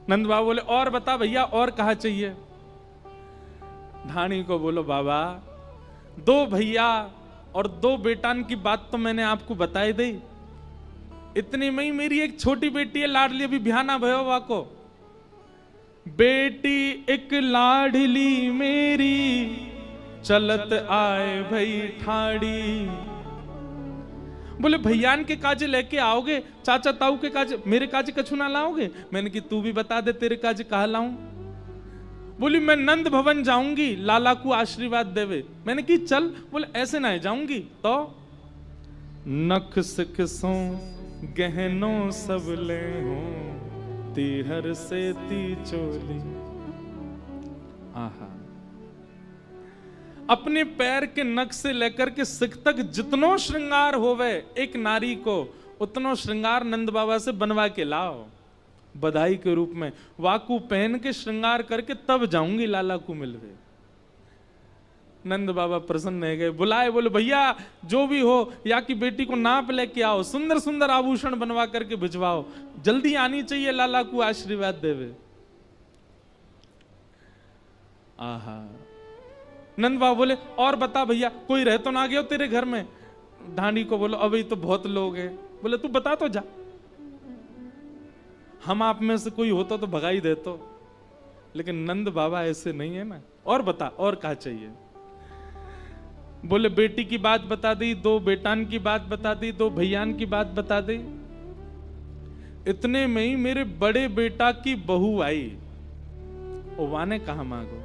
नंद बाबा बोले, और बता भैया, और कहा चाहिए? धानी को बोलो, बाबा 2 भैया और 2 बेटान की बात तो मैंने आपको बताई दी। इतनी में ही मेरी एक छोटी बेटी है लाडली, अभी बिहाना भयो वाको। बेटी एक लाडली मेरी, चलत आए भई ठाड़ी। बोले भैयान के काजे लेके आओगे, चाचा ताऊ के काजे, मेरे काजे कछु ना लाओगे? मैंने कि तू भी बता दे तेरे काजे कहा लाऊं। बोली मैं नंद भवन जाऊंगी, लाला को आशीर्वाद देवे। मैंने कि चल। बोले ऐसे ना जाऊंगी तो नख सिखसों गहनों सब ले हूं, तीहर से ती चोली। आहा, अपने पैर के नख से लेकर के सिख तक जितनो श्रृंगार होवे एक नारी को, उतनो श्रृंगार नंद बाबा से बनवा के लाओ बधाई के रूप में। वाकू पहन के श्रृंगार करके तब जाऊंगी लाला को मिलवे। नंद बाबा प्रसन्न हो गए, बुलाए, बोले भैया जो भी हो, या की बेटी को नाप लेके आओ, सुंदर सुंदर आभूषण बनवा करके भिजवाओ, जल्दी आनी चाहिए लाला को आशीर्वाद देवे। आहा, नंद बाबा बोले, और बता भैया, कोई रह तो ना गया तेरे घर में? ढांडी को बोलो, अभी तो बहुत लोग हैं। बोले तू बता तो जा, हम आप में से कोई होता तो भगाई देतो, लेकिन नंद बाबा ऐसे नहीं है ना। और बता, और क्या चाहिए? बोले बेटी की बात बता दी, 2 बेटान की बात बता दी, 2 भैयान की बात बता दी। इतने में ही मेरे बड़े बेटा की बहू आई। ओ वाने कहा मांगो,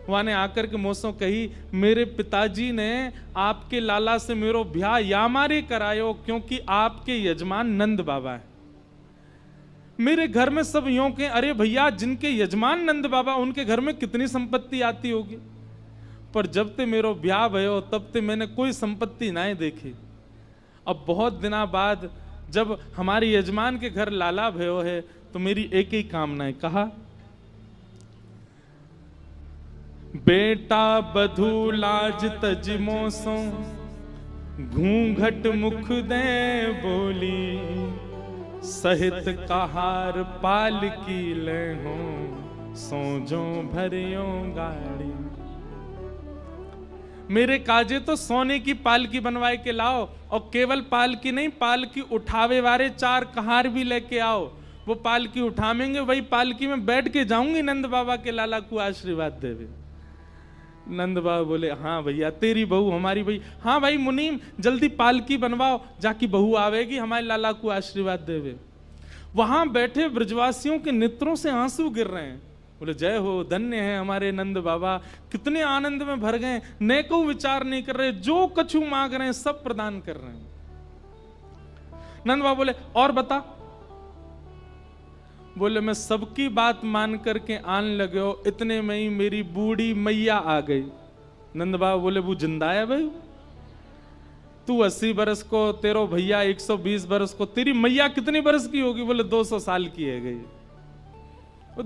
वाने आकर के मोसों कही, मेरे पिताजी ने आपके लाला से मेरो ब्याह यामारे करायो, क्योंकि आपके यजमान नंद बाबा है। मेरे घर में सब यूं के, अरे भैया जिनके यजमान नंद बाबा, उनके घर में कितनी संपत्ति आती होगी। पर जब ते मेरो ब्याह भयो तब ते मैंने कोई संपत्ति ना देखी। अब बहुत दिना बाद जब हमारे यजमान के घर लाला भयो है तो मेरी एक ही कामना है। कहा, बेटा बधू लाज तजमो सो घूंघट मुख दे बोली, सहित कहार पाल की ले हो सोजो भरियो गाड़ी। मेरे काजे तो सोने की पालकी बनवाए के लाओ, और केवल पालकी नहीं, पालकी उठावे वाले 4 कहार भी लेके आओ। वो पालकी उठावेंगे, वही पालकी में बैठ के जाऊंगी नंद बाबा के लाला को आशीर्वाद देवे। नंद बाबा बोले, हाँ भैया तेरी बहू हमारी भाई। हाँ भाई मुनीम, जल्दी पालकी बनवाओ, जाकी बहू आवेगी हमारे लाला को आशीर्वाद देवे। वहां बैठे ब्रजवासियों के नेत्रों से आंसू गिर रहे हैं। बोले, जय हो, धन्य है हमारे नंद बाबा, कितने आनंद में भर गए, ने को विचार नहीं कर रहे, जो कछु मांग रहे हैं सब प्रदान कर रहे हैं। नंद बाबा बोले, और बता। बोले, मैं सबकी बात मान करके आन लगे हो, इतने में ही मेरी बूढ़ी मैया आ गई। नंद बाबा बोले, वो जिंदा है भाई? तू 80 बरस को, तेरो भैया 120 बरस को, तेरी मैया कितनी बरस की होगी? बोले 200 साल की है गई।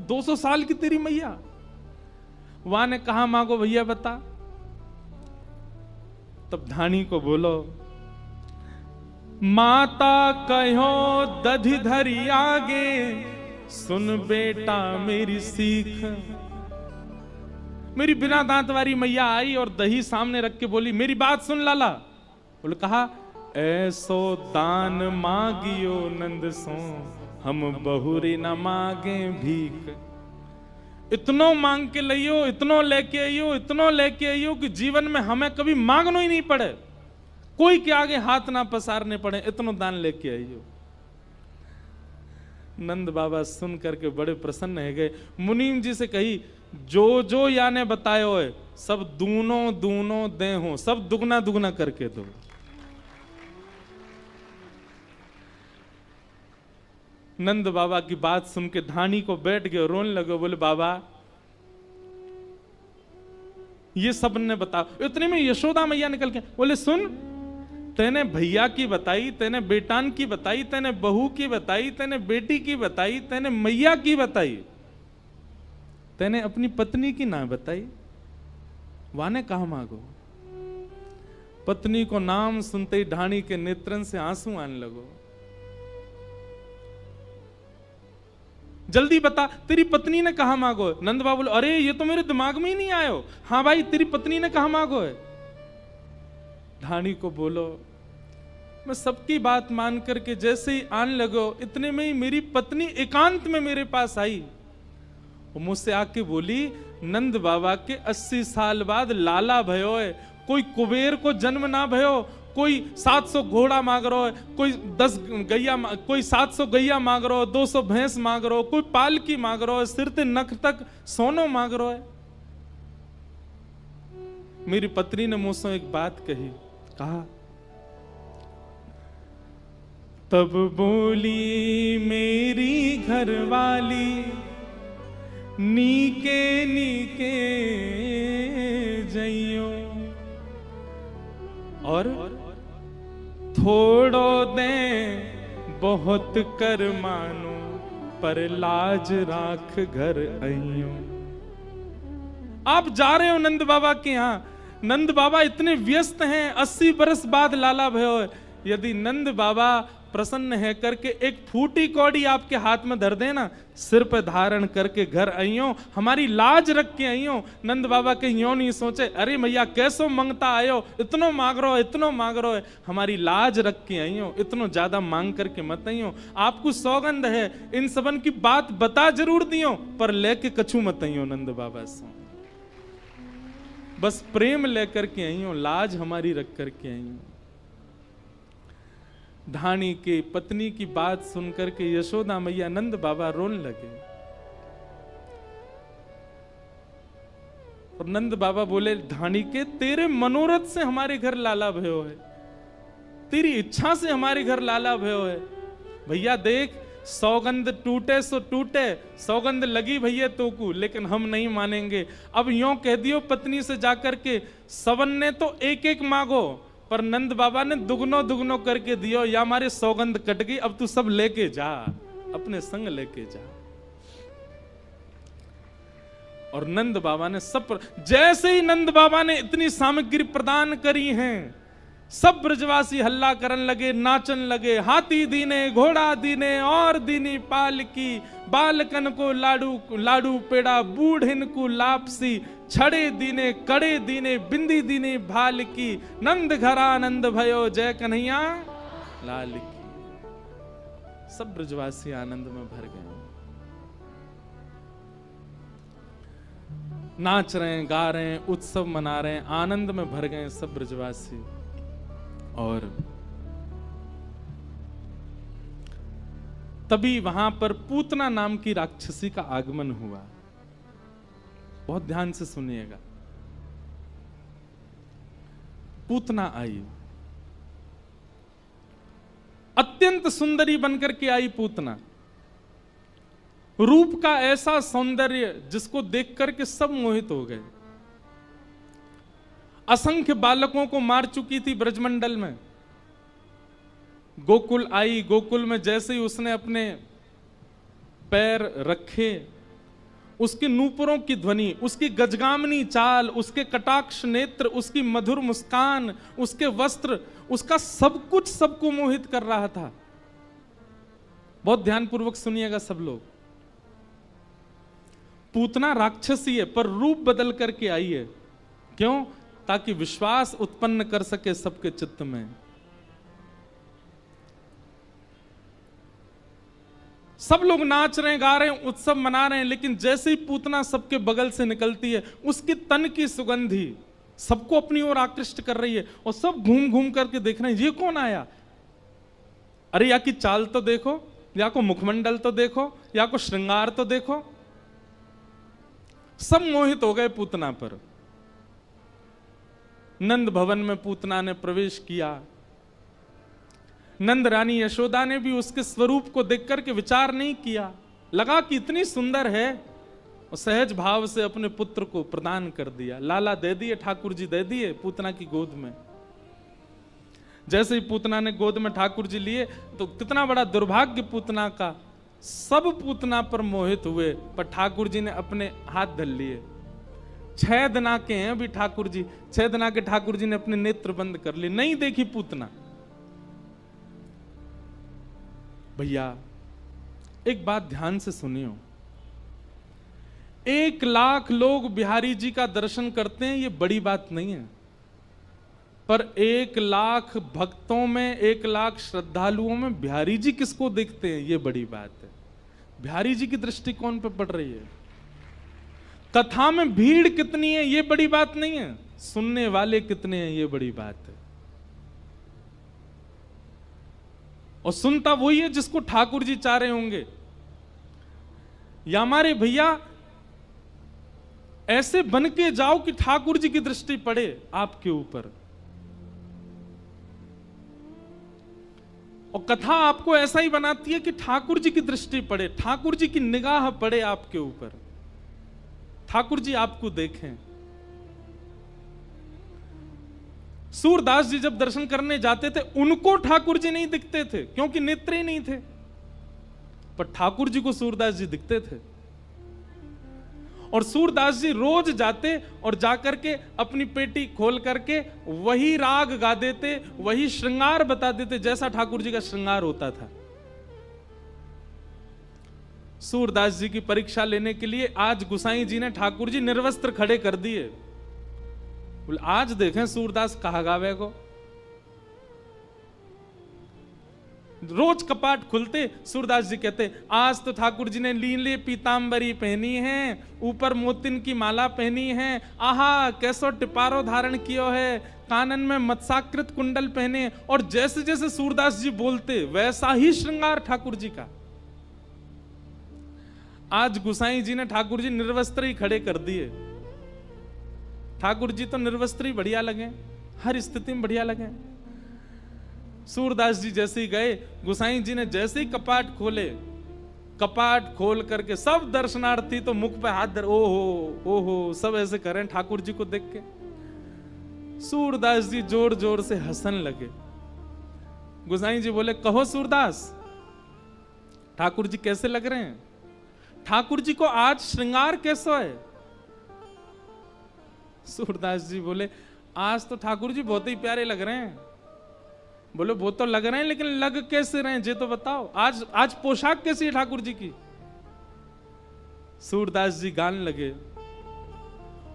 200 साल की तेरी मैया? वहां ने कहा मांगो भैया बता। तब धानी को बोलो, माता कहो दधि धरी आगे, सुन बेटा मेरी सीख। मेरी बिना दांत वाली मैया आई और दही सामने रख के बोली, मेरी बात सुन लाला। बोले, कहा, ऐसो दान मांगियो नंद सो, हम बहुरी न मांगे भीख। इतनो मांग के लियो, इतनो लेके आइयो, इतनो लेके आइयो कि जीवन में हमें कभी मांगना ही नहीं पड़े, कोई के आगे हाथ ना पसारने पड़े, इतनो दान लेके आइयो। नंद बाबा सुन करके बड़े प्रसन्न है गए। मुनीम जी से कही, जो जो याने बतायो है सब दूनो दूनो दे हो, सब दुगना दुगना करके दो। नंद बाबा की बात सुन के धानी को बैठ गए, रोने लगे। बोले, बाबा ये सब ने बता। इतने में यशोदा मैया निकल के बोले, सुन, तेने भैया की बताई, तेने बेटान की बताई, तेने बहू की बताई, तेने बेटी की बताई, तेने मैया की बताई, तेने अपनी पत्नी की ना बताई। वाने कहा मांगो। पत्नी को नाम सुनते ही ढाणी के नेत्रन से आंसू आने लगो। जल्दी बता, तेरी पत्नी ने कहा मांगो। नंद बाबा बोले, अरे ये तो मेरे दिमाग में ही नहीं आयो। हाँ भाई, तेरी पत्नी ने कहा मांगो है। ढाणी को बोलो, मैं सबकी बात मान करके जैसे ही आने लगो, इतने में ही मेरी पत्नी एकांत में मेरे पास आई और मुझसे आके बोली, नंद बाबा के 80 साल बाद लाला भयो है, कोई कुबेर को जन्म ना भयो, कोई 700 घोड़ा मांग रहा है, कोई 10 गैया, कोई 700 गैया मांग रहा है, 200 भैंस मांग रहा है, कोई पालकी मांग रहा है, सिर ते नख तक सोनो मांग रहा है। मेरी पत्नी ने मुझसे एक बात कही, कहा, तब बोली मेरी घरवाली, नीके नीके जइयो और थोड़ो दे बहुत कर मानो, पर लाज राख घर आइयो। आप जा रहे हो नंद बाबा के यहाँ, नंद बाबा इतने व्यस्त हैं, 80 बरस बाद लाला भयो है। यदि नंद बाबा प्रसन्न है करके एक फूटी कौड़ी आपके हाथ में धर देना, सिर पे धारण करके घर आइयो, हमारी लाज रख के आइयो। नंद बाबा के यो नहीं सोचे, अरे भैया कैसो मंगता आयो, इतनो मांग रहो, इतनो मांग रहो है, हमारी लाज रख के आइयो, इतनो ज्यादा मांग करके मत आइयो। आपको सौगंध है, इन सबन की बात बता जरूर दियो, पर लेके कछु मत आइयो नंद बाबा से, बस प्रेम लेकर के आइयो, लाज हमारी रख करके आइयो। ढाणी के पत्नी की बात सुनकर के यशोदा मैया नंद बाबा रोने लगे और नंद बाबा बोले, ढाणी के तेरे मनोरथ से हमारे घर लाला भयो है, तेरी इच्छा से हमारे घर लाला भयो है। भैया देख, सौगंध टूटे सो टूटे, सौगंध लगी भैया तो को, लेकिन हम नहीं मानेंगे। अब यूं कह दियो पत्नी से जाकर के, सबन ने तो एक एक मांगो, पर नंद बाबा ने दुगनो दुगनो करके दियो, या हमारी सौगंध कट गई, अब तू सब लेके जा, अपने संग लेके जा। और नंद बाबा ने जैसे ही नंद बाबा ने इतनी सामग्री प्रदान करी हैं, सब ब्रजवासी हल्ला करन लगे, नाचन लगे। हाथी दीने, घोड़ा दीने और दीनी पालकी, बालकन को लाडू लाडू पेड़ा, बूढ़िन को लापसी, छड़े दीने, कड़े दीने, बिंदी दीने भाल की, नंद घरा नंद भयो, जय कन्हैया लाल की। सब ब्रजवासी आनंद में भर गए, नाच रहे हैं, गा रहे हैं, उत्सव मना रहे हैं, आनंद में भर गए सब ब्रजवासी। और तभी वहां पर पूतना नाम की राक्षसी का आगमन हुआ। बहुत ध्यान से सुनिएगा। पूतना आई, अत्यंत सुंदरी बनकर के आई पूतना। रूप का ऐसा सौंदर्य जिसको देख करके सब मोहित हो गए। असंख्य बालकों को मार चुकी थी ब्रजमंडल में। गोकुल आई, गोकुल में जैसे ही उसने अपने पैर रखे, उसके नूपुरों की ध्वनि, उसकी गजगामनी चाल, उसके कटाक्ष नेत्र, उसकी मधुर मुस्कान, उसके वस्त्र, उसका सब कुछ सबको मोहित कर रहा था। बहुत ध्यानपूर्वक सुनिएगा सब लोग। पूतना राक्षसी है पर रूप बदल करके आई है। क्यों? ताकि विश्वास उत्पन्न कर सके सबके चित्त में। सब लोग नाच रहे हैं, गा रहे हैं, उत्सव मना रहे हैं, लेकिन जैसे ही पूतना सबके बगल से निकलती है, उसकी तन की सुगंधी सबको अपनी ओर आकृष्ट कर रही है। और सब घूम घूम करके देख रहे हैं, ये कौन आया? अरे या की चाल तो देखो, या को मुखमंडल तो देखो, या को श्रृंगार तो देखो। सब मोहित हो गए पूतना पर। नंद भवन में पूतना ने प्रवेश किया। नंद रानी यशोदा ने भी उसके स्वरूप को देख करके विचार नहीं किया, लगा कि इतनी सुंदर है, और सहज भाव से अपने पुत्र को प्रदान कर दिया। लाला दे दिए, ठाकुर जी दे दिए पूतना की गोद में। जैसे ही पूतना ने गोद में ठाकुर जी लिए, तो कितना बड़ा दुर्भाग्य पूतना का। सब पूतना पर मोहित हुए, पर ठाकुर जी ने अपने हाथ धर लिए। 6 दिना के हैं अभी ठाकुर जी, 6 दिना के ठाकुर जी ने अपने नेत्र बंद कर लिए, नहीं देखी पूतना। भैया एक बात ध्यान से सुनियो, 1 लाख लोग बिहारी जी का दर्शन करते हैं, ये बड़ी बात नहीं है। पर 1 लाख भक्तों में, 1 लाख श्रद्धालुओं में बिहारी जी किसको देखते हैं, ये बड़ी बात है। बिहारी जी की दृष्टि कौन पे पड़ रही है? कथा में भीड़ कितनी है ये बड़ी बात नहीं है, सुनने वाले कितने हैं ये बड़ी बात है। और सुनता वही है जिसको ठाकुर जी चाह रहे होंगे। या हमारे भैया ऐसे बन के जाओ कि ठाकुर जी की दृष्टि पड़े आपके ऊपर। और कथा आपको ऐसा ही बनाती है कि ठाकुर जी की दृष्टि पड़े, ठाकुर जी की निगाह पड़े आपके ऊपर, ठाकुर जी आपको देखें। सूरदास जी जब दर्शन करने जाते थे, उनको ठाकुर जी नहीं दिखते थे क्योंकि नेत्र ही नहीं थे, पर ठाकुर जी को सूरदास जी दिखते थे। और सूरदास जी रोज जाते और जाकर के अपनी पेटी खोल करके वही राग गा देते, वही श्रृंगार बता देते जैसा ठाकुर जी का श्रृंगार होता था। सूरदास जी की परीक्षा लेने के लिए आज गुसाई जी ने ठाकुर जी निर्वस्त्र खड़े कर दिए। बोले आज देखें सूरदास कहा गावे को। रोज कपाट खुलते, सूरदास जी कहते आज तो ठाकुर जी ने नीले पीतांबरी पहनी है, ऊपर मोतिन की माला पहनी है, आहा कैसो टिपारो धारण कियो है, कानन में मत्स्याकृत कुंडल पहने। और जैसे जैसे सूरदास जी बोलते वैसा ही श्रृंगार ठाकुर जी का। आज गुसाई जी ने ठाकुर जी निर्वस्त्र ही खड़े कर दिए। ठाकुर जी तो निर्वस्त्र ही बढ़िया लगे, हर स्थिति में बढ़िया लगे। सूरदास जी जैसे ही गए, गुसाई जी ने जैसे ही कपाट खोले, कपाट खोल करके सब दर्शनार्थी तो मुख पे हाथ धर, ओहो ओहो सब ऐसे करें ठाकुर जी को देख के। सूरदास जी जोर जोर से हंसन लगे। गोसाई जी बोले, कहो सूरदास, ठाकुर जी कैसे लग रहे हैं? ठाकुर जी को आज श्रृंगार कैसा है? सूरदास जी बोले, आज तो ठाकुर जी बहुत ही प्यारे लग रहे हैं। बोले, वो तो लग रहे हैं, लेकिन लग कैसे रहे हैं ये तो बताओ। आज पोशाक कैसी है ठाकुर जी की? सूरदास जी गाने लगे,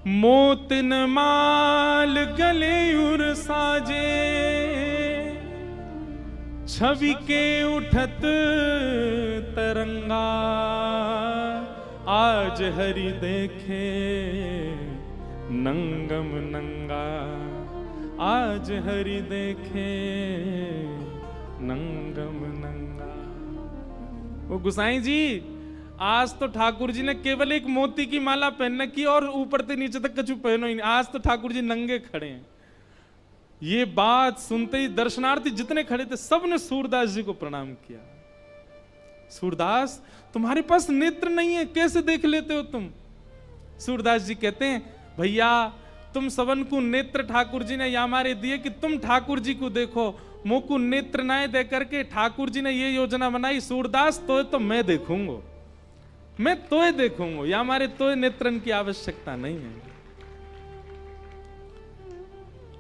मोतिन माल गले उर साजे, छवि के उठत तरंगा, आज हरि देखे नंगम नंगा, आज हरि देखे नंगम नंगा। वो गोसाई जी, आज तो ठाकुर जी ने केवल एक मोती की माला पहन रखी और ऊपर से नीचे तक कछु पहनो ही नहीं। आज तो ठाकुर जी नंगे खड़े हैं। ये बात सुनते ही दर्शनार्थी जितने खड़े थे सबने सूरदास जी को प्रणाम किया। सूरदास, तुम्हारे पास नेत्र नहीं है, कैसे देख लेते हो तुम? सूरदास जी कहते हैं, भैया तुम सबन को नेत्र ठाकुर जी ने या हमारे दिए कि तुम ठाकुर जी को देखो। मुंह को नेत्र ना दे करके ठाकुर जी ने ये योजना बनाई, सूरदास तो मैं देखूंगा, मैं तोय देखूंगा, या हमारे तोय नेत्रन की आवश्यकता नहीं है।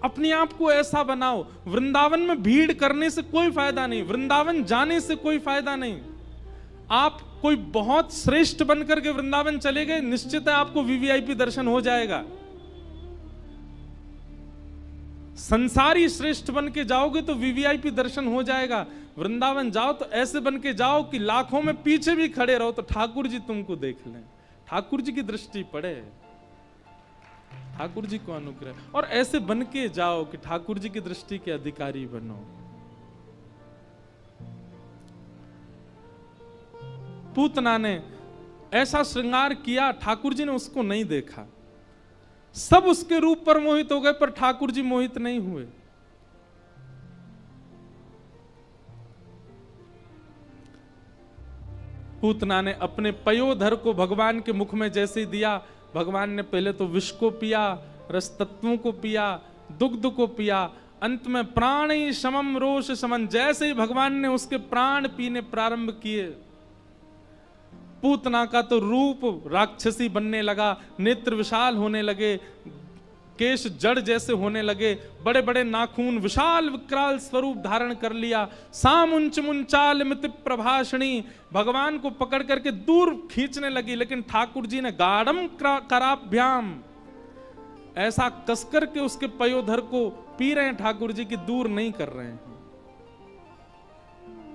अपने आप को ऐसा बनाओ। वृंदावन में भीड़ करने से कोई फायदा नहीं, वृंदावन जाने से कोई फायदा नहीं। आप कोई बहुत श्रेष्ठ बनकर के वृंदावन चले गए, निश्चित है आपको वीवीआईपी दर्शन हो जाएगा। संसारी श्रेष्ठ बन के जाओगे तो वीवीआईपी दर्शन हो जाएगा। वृंदावन जाओ तो ऐसे बन के जाओ कि लाखों में पीछे भी खड़े रहो तो ठाकुर जी तुमको देख लें, ठाकुर जी की दृष्टि पड़े, ठाकुर जी को अनुग्रह, और ऐसे बन के जाओ कि ठाकुर जी की दृष्टि के अधिकारी बनो। पूतना ने ऐसा श्रृंगार किया, ठाकुर जी ने उसको नहीं देखा। सब उसके रूप पर मोहित हो गए, पर ठाकुर जी मोहित नहीं हुए। पूतना ने अपने पयोधर को भगवान के मुख में जैसे ही दिया, भगवान ने पहले तो विष को पिया, रस तत्वों को पिया, दुग्ध को पिया, अंत में प्राणी समम रोष समन, जैसे ही भगवान ने उसके प्राण पीने प्रारंभ किए, पूतना का तो रूप राक्षसी बनने लगा, नेत्र विशाल होने लगे, केश जड़ जैसे होने लगे, बड़े बड़े नाखून, विशाल विकराल स्वरूप धारण कर लिया। सामुंच मुंचाल मित प्रभाषणी, भगवान को पकड़ करके दूर खींचने लगी, लेकिन ठाकुर जी ने गाढ़म कराभ्याम, ऐसा कसकर के उसके पयोधर को पी रहे हैं ठाकुर जी की, दूर नहीं कर रहे हैं।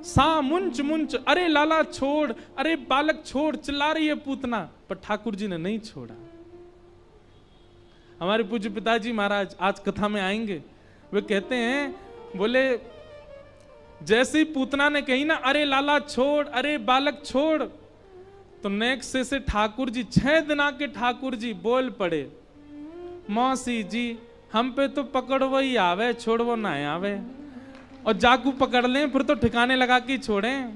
सा मुंच मुंच, अरे लाला छोड़, अरे बालक छोड़, चिल्ला रही है पूतना, पर ठाकुर जी ने नहीं छोड़ा। हमारे पूज्य पिताजी महाराज आज कथा में आएंगे, वे कहते हैं, बोले जैसे ही पूतना ने कही ना, अरे लाला छोड़, अरे बालक छोड़, तो नेक्स्ट से ठाकुर जी, 6 दिना के ठाकुर जी बोल पड़े, मौसी जी हम पे तो पकड़ो ही आवे, छोड़ो ना आवे, और जाकू पकड़ लें फिर तो ठिकाने लगा के छोड़ें।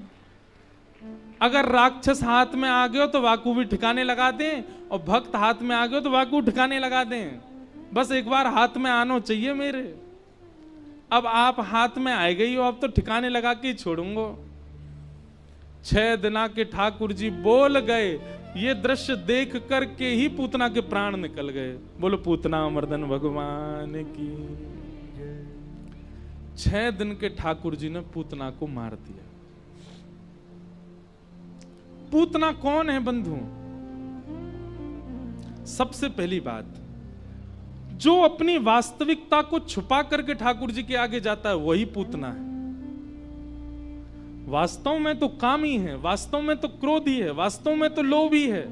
अगर राक्षस हाथ में आ गए तो वाकू भी ठिकाने लगा दें, और भक्त हाथ में आ गए तो वाकू ठिकाने लगा दें। बस एक बार हाथ में आना चाहिए मेरे। अब आप हाथ में आए गई हो, अब तो ठिकाने लगा के ही छोड़ूंगा। 6 दिना के ठाकुर जी बोल गए, ये दृश्य देख करके ही पूतना के प्राण निकल गए। बोलो पूतना मर्दन भगवान की। 6 दिन के ठाकुर जी ने पूतना को मार दिया। पूतना कौन है बंधु? सबसे पहली बात, जो अपनी वास्तविकता को छुपा करके ठाकुर जी के आगे जाता है वही पूतना है। वास्तव में तो कामी है, वास्तव में तो क्रोधी है, वास्तव में तो लोभी है,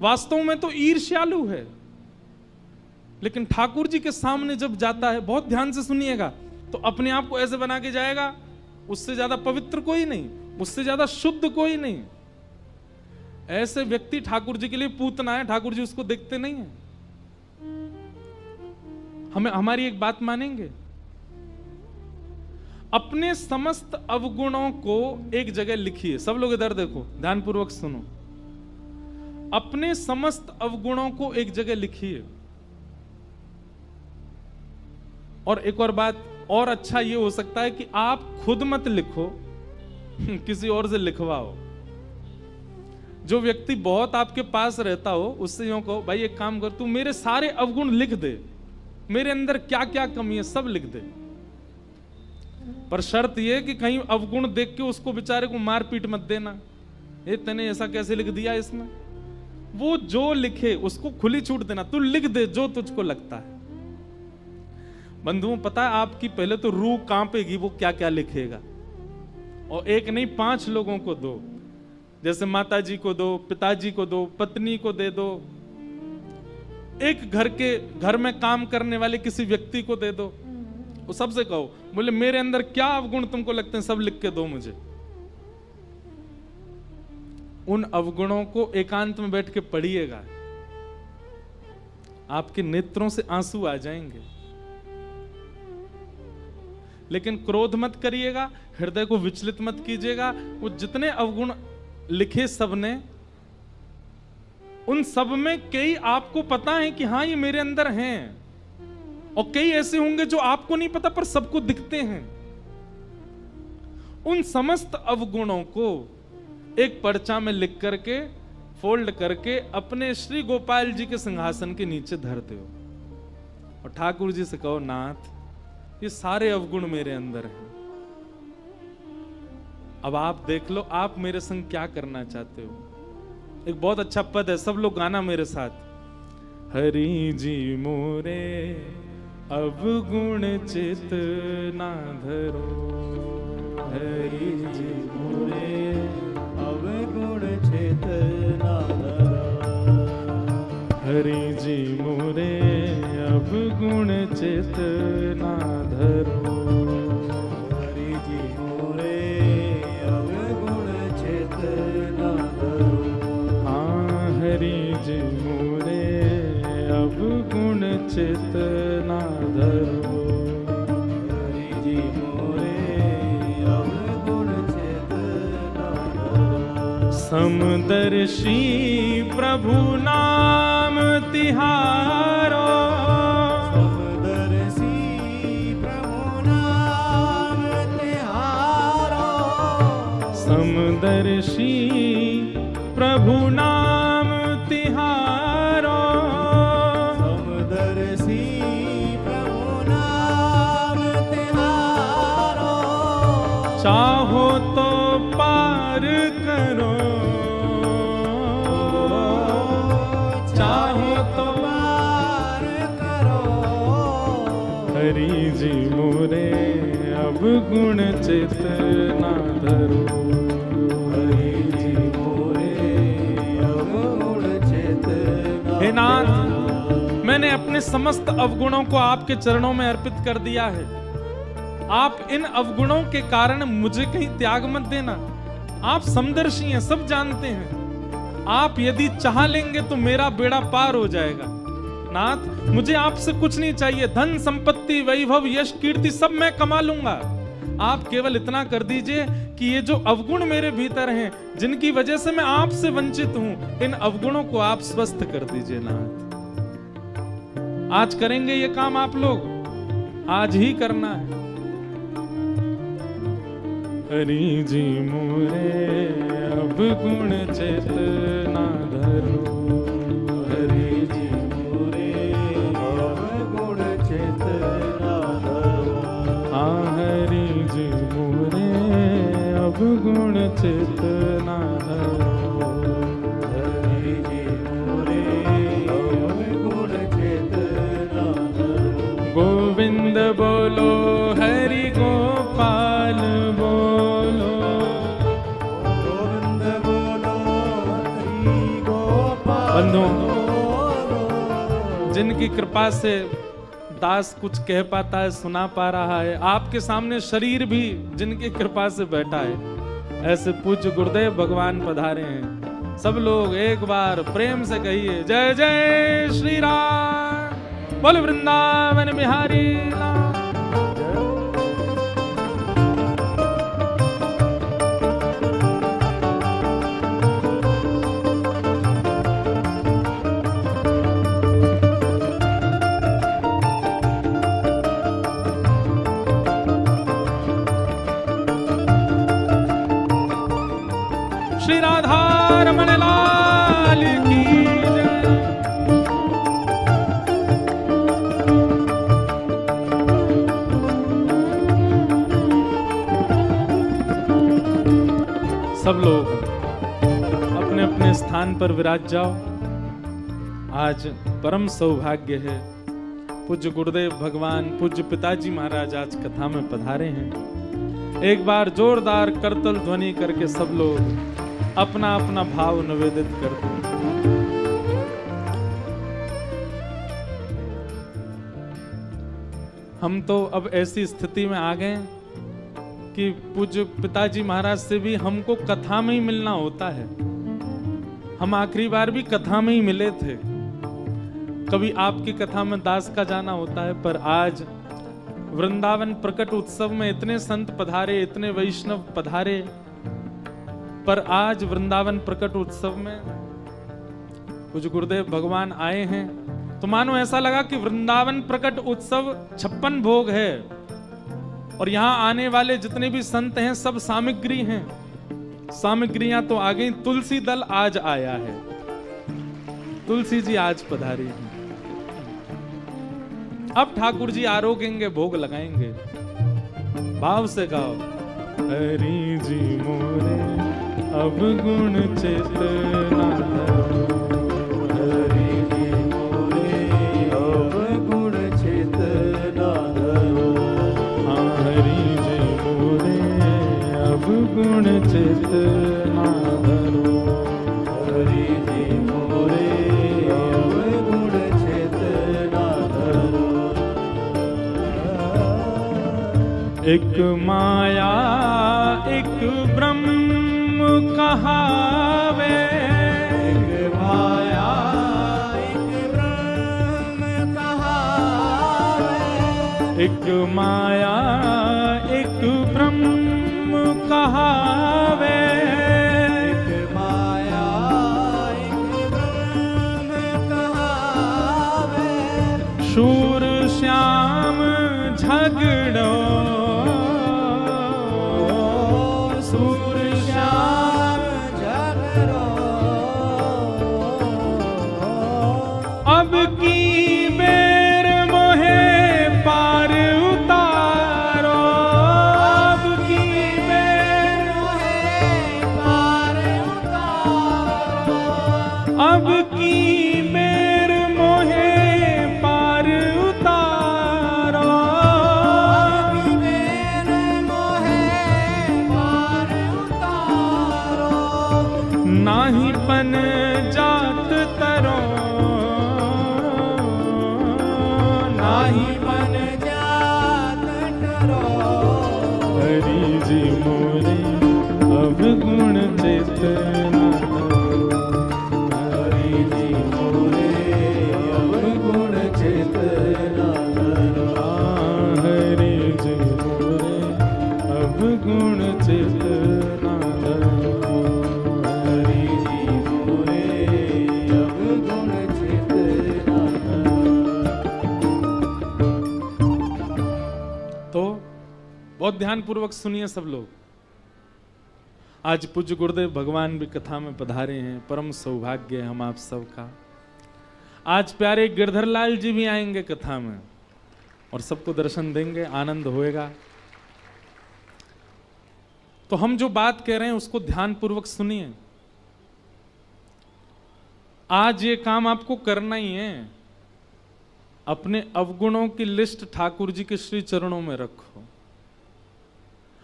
वास्तव में तो ईर्ष्यालु है, लेकिन ठाकुर जी के सामने जब जाता है, बहुत ध्यान से सुनिएगा, तो अपने आप को ऐसे बना के जाएगा, उससे ज्यादा पवित्र कोई नहीं, उससे ज्यादा शुद्ध कोई नहीं। ऐसे व्यक्ति ठाकुर जी के लिए पूतना है, ठाकुर जी उसको देखते नहीं है। हमारी एक बात मानेंगे, अपने समस्त अवगुणों को एक जगह लिखिए। सब लोग इधर देखो, ध्यानपूर्वक सुनो। अपने समस्त अवगुणों को एक जगह लिखिए। और एक और बात और अच्छा ये हो सकता है कि आप खुद मत लिखो, किसी और से लिखवाओ। जो व्यक्ति बहुत आपके पास रहता हो उससे यूं कहो, भाई एक काम कर, तू मेरे सारे अवगुण लिख दे, मेरे अंदर क्या क्या कमी है सब लिख दे। पर शर्त यह कि कहीं अवगुण देख के उसको बेचारे को मार पीट मत देना, ये तूने ऐसा कैसे लिख दिया इसमें। वो जो लिखे उसको खुली छूट देना, तू लिख दे जो तुझको लगता है। बंधुओं, पता है आपकी पहले तो रूह कांपेगी वो क्या क्या लिखेगा। और एक नहीं 5 लोगों को दो, जैसे माता जी को दो, पिताजी को दो, पत्नी को दे दो, एक घर में काम करने वाले किसी व्यक्ति को दे दो। वो सबसे कहो, बोले मेरे अंदर क्या अवगुण तुमको लगते हैं सब लिख के दो मुझे। उन अवगुणों को एकांत में बैठ के पढ़िएगा, आपके नेत्रों से आंसू आ जाएंगे। लेकिन क्रोध मत करिएगा, हृदय को विचलित मत कीजिएगा। वो जितने अवगुण लिखे सबने, उन सब में कई आपको पता है कि हाँ ये मेरे अंदर हैं, और कई ऐसे होंगे जो आपको नहीं पता पर सबको दिखते हैं। उन समस्त अवगुणों को एक पर्चा में लिख करके फोल्ड करके अपने श्री गोपाल जी के सिंहासन के नीचे धर दो और ठाकुर जी से कहो, नाथ ये सारे अवगुण मेरे अंदर हैं, अब आप देख लो आप मेरे संग क्या करना चाहते हो। एक बहुत अच्छा पद है, सब लोग गाना मेरे साथ। हरि जी मोरे अवगुण चित ना धरो, हरि जी मोरे अवगुण चित ना धरो, हरि जी मोरे अवगुण चित ना धरो, हरि जी मोरे अवगुण चित ना धरो। हाँ हरि जी मोरे अवगुण चित ना धरो, हरि जी मोरे अवगुण चित ना धरो। समदर्शी प्रभु नाम तिहारो, समदर्शी प्रभु नाम तिहारो, समदर्शी प्रभु नाम तिहारो, समदर्शी प्रभु नाम तिहारो। चाहो तो पार करो, चाहो तो पार करो। हरि जी मोरे अवगुण चित ना धरो, हरि जी मोरे अवगुण चित ना हे नाथ, मैंने अपने समस्त अवगुणों को आपके चरणों में अर्पित कर दिया है। आप इन अवगुणों के कारण मुझे कहीं त्याग मत देना। आप समदर्शी हैं, सब जानते हैं। आप यदि चाह लेंगे तो मेरा बेड़ा पार हो जाएगा। नाथ, मुझे आपसे कुछ नहीं चाहिए, धन संपत्ति वैभव यश कीर्ति सब मैं कमा लूंगा। आप केवल इतना कर दीजिए कि ये जो अवगुण मेरे भीतर हैं, जिनकी वजह से मैं आपसे वंचित हूं, इन अवगुणों को आप स्वस्थ कर दीजिए। नाथ, आज करेंगे ये काम आप लोग, आज ही करना है। हरि जी मोरे अवगुण चित ना धरो, हरि जी मोरे अवगुण चित ना धरो। हाँ हरि जी मोरे अवगुण चित ना धरो, हरि जी मोरे अवगुण चित ना धरो। गोविंद बोलो हरि गोपाल बोलो, गोविंद बोलो हरि गोपाल बंधुओं, बोलो। जिनकी कृपा से दास कुछ कह पाता है, सुना पा रहा है, आपके सामने शरीर भी जिनकी कृपा से बैठा है, ऐसे पूज्य गुरुदेव भगवान पधारे हैं। सब लोग एक बार प्रेम से कहिए, जय जय श्री राम, बोल वृंदावन बिहारी लाल। सब लोग अपने अपने स्थान पर विराज जाओ। आज परम सौभाग्य है, पूज्य गुरुदेव भगवान पूज्य पिताजी महाराज आज कथा में पधारे हैं। एक बार जोरदार करतल ध्वनि करके सब लोग अपना अपना भाव निवेदित कर दें। हम तो अब ऐसी स्थिति में आ गए कि पूज्य पिताजी महाराज से भी हमको कथा में ही मिलना होता है। हम आखिरी बार भी कथा में ही मिले थे, कभी आपकी कथा में दास का जाना होता है, पर आज वृंदावन प्रकट उत्सव में इतने संत पधारे, इतने वैष्णव पधारे, पर आज वृंदावन प्रकट उत्सव में पूज्य गुरुदेव भगवान आए हैं तो मानो ऐसा लगा कि वृंदावन प्रकट उत्सव 56 भोग है और यहां आने वाले जितने भी संत हैं सब सामग्री हैं। सामग्रियां तो आ गई, तुलसी दल आज आया है, तुलसी जी आज पधारी हैं। अब ठाकुर जी आरोगेंगे, भोग लगाएंगे। भाव से गाओ, हरि जी मोरे अब गुण चेतना, हरि जी मोरे अब गुण चेतना धरो। हाँ हरि जी मोरे अब गुण चेतना धरो। हरि जी मोरे अब गुण चेतना धरो। एक माया एक ब्रह्म कहावे, एक माया एक ब्रह्म कहावे। एक माया एक ब्रह्म कहावे। एक माया एक ब्रह्म कहावे। शूर श्याम झगड़ो, सूर श्याम झगड़ो। अब की बेर मोहे पार उतारो। अब की बेर मोहे पार उतारो। अब की बेर मोहे पार उतारो। अब बेर मोहे पार उतारो। नाही पन जात तरो, नाही मन जात डरो। हरि जी मोरे अब गुण चेतना धरो। हरि जी मोरे अब गुण चेतना धरो। हरि जी मोरे अब गुण चेतना धरो। हरि जी मोरे अब गुण चेतना धरो। तो बहुत ध्यान पूर्वक सुनिए सब लोग। आज पूज्य गुरुदेव भगवान भी कथा में पधारे हैं, परम सौभाग्य है हम आप सबका। आज प्यारे गिरधर लाल जी भी आएंगे कथा में और सबको दर्शन देंगे, आनंद होएगा। तो हम जो बात कह रहे हैं उसको ध्यान पूर्वक सुनिए। आज ये काम आपको करना ही है। अपने अवगुणों की लिस्ट ठाकुर जी के श्री चरणों में रखो।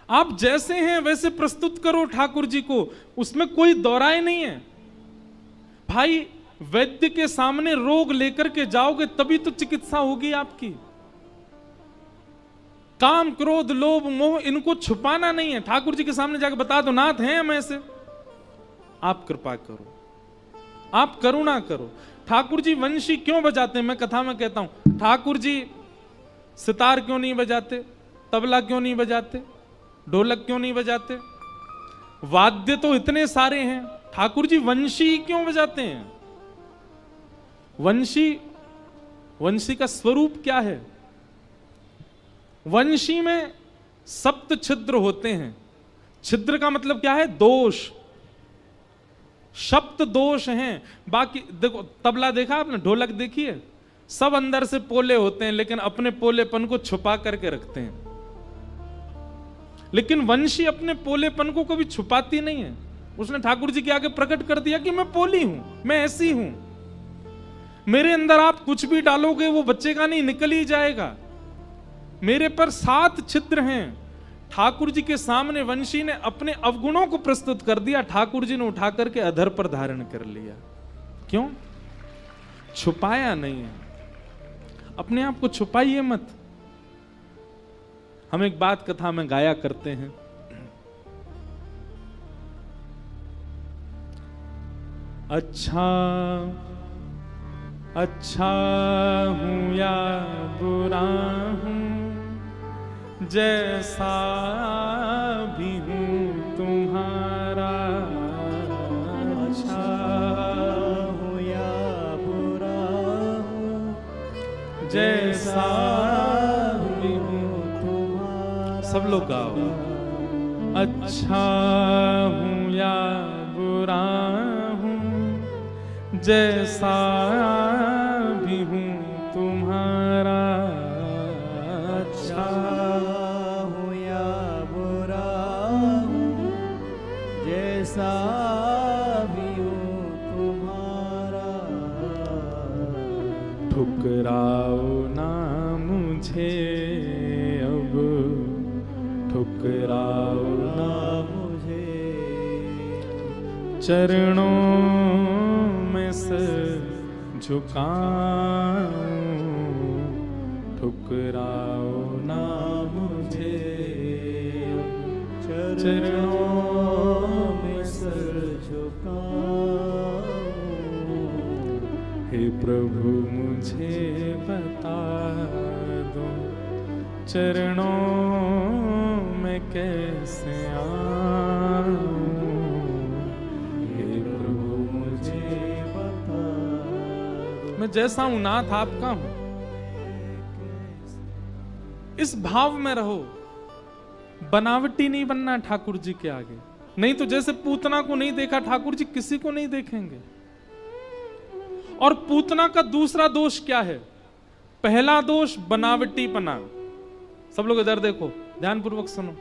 आप जैसे हैं वैसे प्रस्तुत करो ठाकुर जी को, उसमें कोई दौराए नहीं है। भाई वैद्य के सामने रोग लेकर के जाओगे तभी तो चिकित्सा होगी आपकी। काम क्रोध लोभ मोह इनको छुपाना नहीं है। ठाकुर जी के सामने जाकर बता दो, नाथ हैं हम ऐसे, आप कृपा करो, आप करुणा करो। ठाकुर जी वंशी क्यों बजाते हैं? मैं कथा में कहता हूं, ठाकुर जी सितार क्यों नहीं बजाते, तबला क्यों नहीं बजाते, ढोलक क्यों नहीं बजाते? वाद्य तो इतने सारे हैं, ठाकुर जी वंशी क्यों बजाते हैं? वंशी का स्वरूप क्या है? वंशी में सप्त छिद्र होते हैं। छिद्र का मतलब क्या है? दोष, सप्त दोष हैं। बाकी देखो, तबला देखा आपने, ढोलक देखी है, सब अंदर से पोले होते हैं लेकिन अपने पोलेपन को छुपा करके रखते हैं। लेकिन वंशी अपने पोलेपन को कभी छुपाती नहीं है। उसने ठाकुर जी के आगे प्रकट कर दिया कि मैं पोली हूं, मैं ऐसी हूं, मेरे अंदर आप कुछ भी डालोगे वो बच्चेगा नहीं, निकल ही जाएगा। मेरे पर 7 छिद्र हैं। ठाकुर जी के सामने वंशी ने अपने अवगुणों को प्रस्तुत कर दिया, ठाकुर जी ने उठा करके अधर पर धारण कर लिया। क्यों? छुपाया नहीं है। अपने आप को छुपाइए मत। हम एक बात कथा में गाया करते हैं, अच्छा अच्छा हूं या बुरा हूं, जैसा भी हूं तुम्हारा, अच्छा हूं या बुरा हूं, जैसा भी हूं तुम्हारा। सब लोग गाओ, अच्छा हूं या बुरा हूं, जैसा भी हूं तुम्हारा, अच्छा हूं या बुरा हूं, जैसा भी हूं तुम्हारा। ठुकराओ ना मुझे अब, ठुकराओ ना मुझे चरणों में सिर झुकाऊं, ठुकराओ ना मुझे चरणों में सिर झुकाऊं। हे प्रभु मुझे बता दो, चरणों में कैसे आऊं, हे प्रभु मुझे बता दो। मैं जैसा हूं नाथ आपका हूं। इस भाव में रहो, बनावटी नहीं बनना ठाकुर जी के आगे। नहीं तो जैसे पूतना को नहीं देखा ठाकुर जी किसी को नहीं देखेंगे। और पूतना का दूसरा दोष क्या है? पहला दोष बनावटीपना। सब लोग इधर देखो, ध्यानपूर्वक सुनो,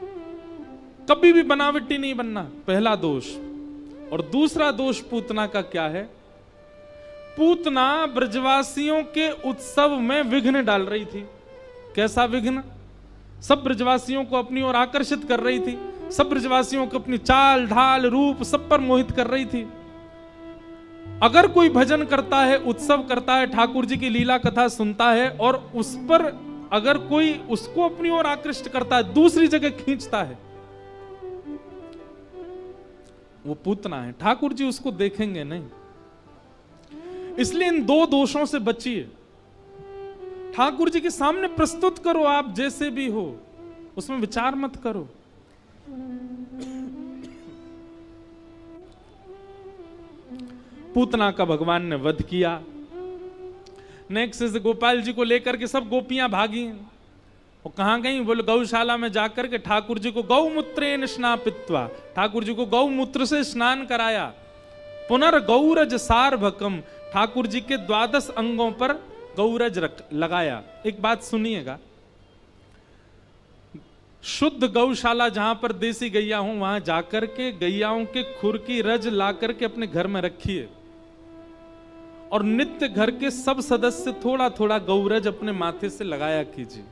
कभी भी बनावटी नहीं बनना, पहला दोष। और दूसरा दोष पूतना का क्या है? पूतना ब्रजवासियों के उत्सव में विघ्न डाल रही थी। कैसा विघ्न? सब ब्रजवासियों को अपनी ओर आकर्षित कर रही थी, सब ब्रजवासियों को अपनी चाल ढाल रूप सब पर मोहित कर रही थी। अगर कोई भजन करता है, उत्सव करता है, ठाकुर जी की लीला कथा सुनता है और उस पर अगर कोई उसको अपनी ओर आकृष्ट करता है, दूसरी जगह खींचता है, वो पूतना है। ठाकुर जी उसको देखेंगे नहीं। इसलिए इन दो दोषों से बचिए। ठाकुर जी के सामने प्रस्तुत करो, आप जैसे भी हो, उसमें विचार मत करो। पूतना का भगवान ने वध किया। नेक्स्ट से गोपाल जी को लेकर के सब गोपियां भागी। वो कहां गई? बोले गौशाला में जाकर के ठाकुर जी को गौमूत्रेण स्नापित्वा, ठाकुर जी को गौमूत्र से स्नान कराया। पुनर्गौरज सार्वकम, ठाकुर जी के 12 अंगों पर गौरज लगाया। एक बात सुनिएगा, शुद्ध गौशाला जहां पर देसी गैया हो, वहां जाकर के गैयाओं के खुर की रज ला करके अपने घर में रखिए और नित्य घर के सब सदस्य थोड़ा थोड़ा गौरज अपने माथे से लगाया कीजिए।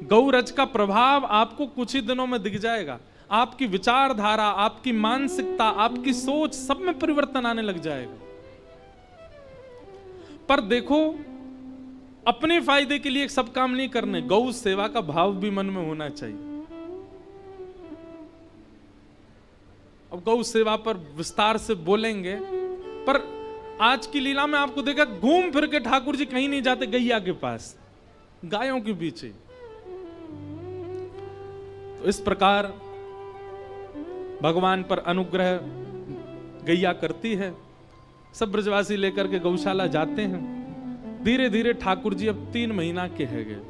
गौरज का प्रभाव आपको कुछ ही दिनों में दिख जाएगा। आपकी विचारधारा, आपकी मानसिकता, आपकी सोच, सब में परिवर्तन आने लग जाएगा। पर देखो, अपने फायदे के लिए सब काम नहीं करने, गौ सेवा का भाव भी मन में होना चाहिए। अब गौ सेवा पर विस्तार से बोलेंगे, पर आज की लीला में आपको देखा घूम फिर के ठाकुर जी कहीं नहीं जाते, गैया के पास, गायों के पीछे। तो इस प्रकार भगवान पर अनुग्रह गैया करती है। सब ब्रजवासी लेकर के गौशाला जाते हैं। धीरे धीरे ठाकुर जी अब 3 महीना के है गए।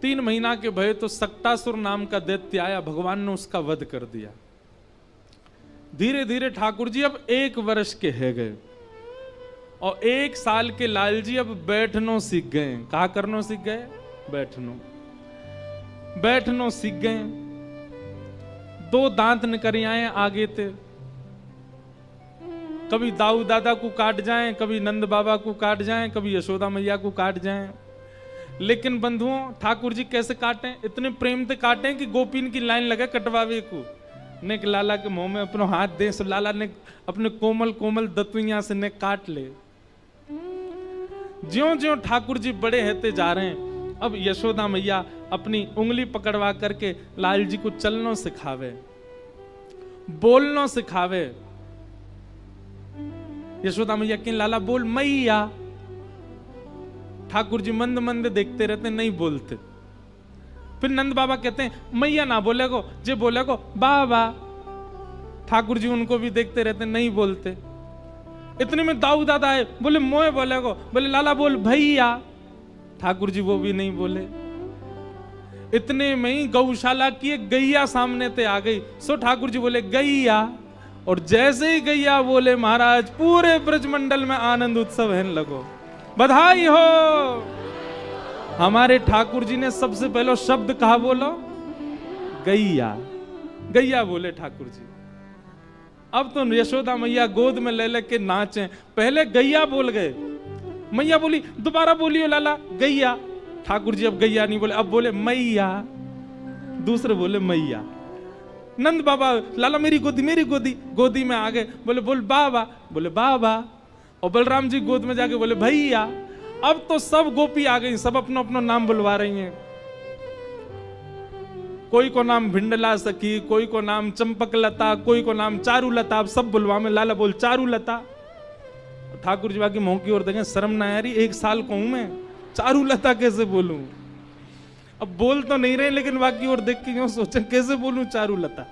3 महीना के भय तो सक्तासुर नाम का दैत्य आया, भगवान ने उसका वध कर दिया। धीरे धीरे ठाकुर जी अब 1 वर्ष के है गए और 1 साल के लाल जी अब बैठनो सीख गए। कहा करनो सीख गए? बैठनो सीख गए। 2 दांत निकल आए आगे थे, कभी दाऊ दादा को काट जाएं, कभी नंद बाबा को काट जाएं, कभी यशोदा मैया को काट जाएं। लेकिन बंधुओं ठाकुर जी कैसे काटे? इतने प्रेम से काटे कि गोपीन की लाइन लगे कटवावे को। ने लाला के मुंह में अपना हाथ दे, सो लाला ने अपने कोमल कोमल दतुइया से ने काट ले। ज्यों ज्यों ठाकुर जी बड़े होते जा रहे हैं, अब यशोदा मैया अपनी उंगली पकड़वा करके लाल जी को चलना सिखावे, बोलना सिखावे। यशोदा मैया कि लाला बोल मैया। ठाकुर जी मंद मंद देखते रहते, नहीं बोलते। फिर नंद बाबा कहते हैं मैया ना बोले को, जे बोले को बाबा। ठाकुर जी उनको भी देखते रहते, नहीं बोलते। इतने में दाऊ दादा है, बोले मोए बोले को, बोले लाला बोल भैया। ठाकुर जी वो भी नहीं बोले। इतने में ही गौशाला की एक गैया सामने ते आ गई। सो ठाकुर जी बोले गैया, और जैसे ही गैया बोले महाराज पूरे ब्रजमंडल में आनंद उत्सव है लगो। बधाई हो। हमारे ठाकुर जी ने सबसे पहले शब्द कहा बोलो? गैया। गैया बोले ठाकुर जी। अब तो यशोदा मैया गोद में ले लेके नाचे। पहले गैया बोल गए, मैया बोली दोबारा बोलियो लाला गैया। ठाकुर जी अब गैया नहीं बोले, अब बोले मैया। दूसरे बोले मैया। नंद बाबा लाला मेरी गोदी मेरी गोदी, गोदी में आ गए, बोले बोल बाबा, बोले बाबा। और बलराम जी गोद में जाके बोले भैया। अब तो सब गोपी आ गई, सब अपना अपना नाम बुलवा रही हैं। कोई को नाम भिंडला सखी, कोई को नाम चंपक लता, कोई को नाम चारू लता। अब सब बुलवा में लाला बोल चारू लता। ठाकुर जी बाकी मुंह की ओर देखें, शर्म ना यारी, 1 साल को हूं मैं, चारू लता कैसे बोलूं? अब बोल तो नहीं रहे, लेकिन बाकी ओर देख के यूं सोचे कैसे बोलूं चारू लता।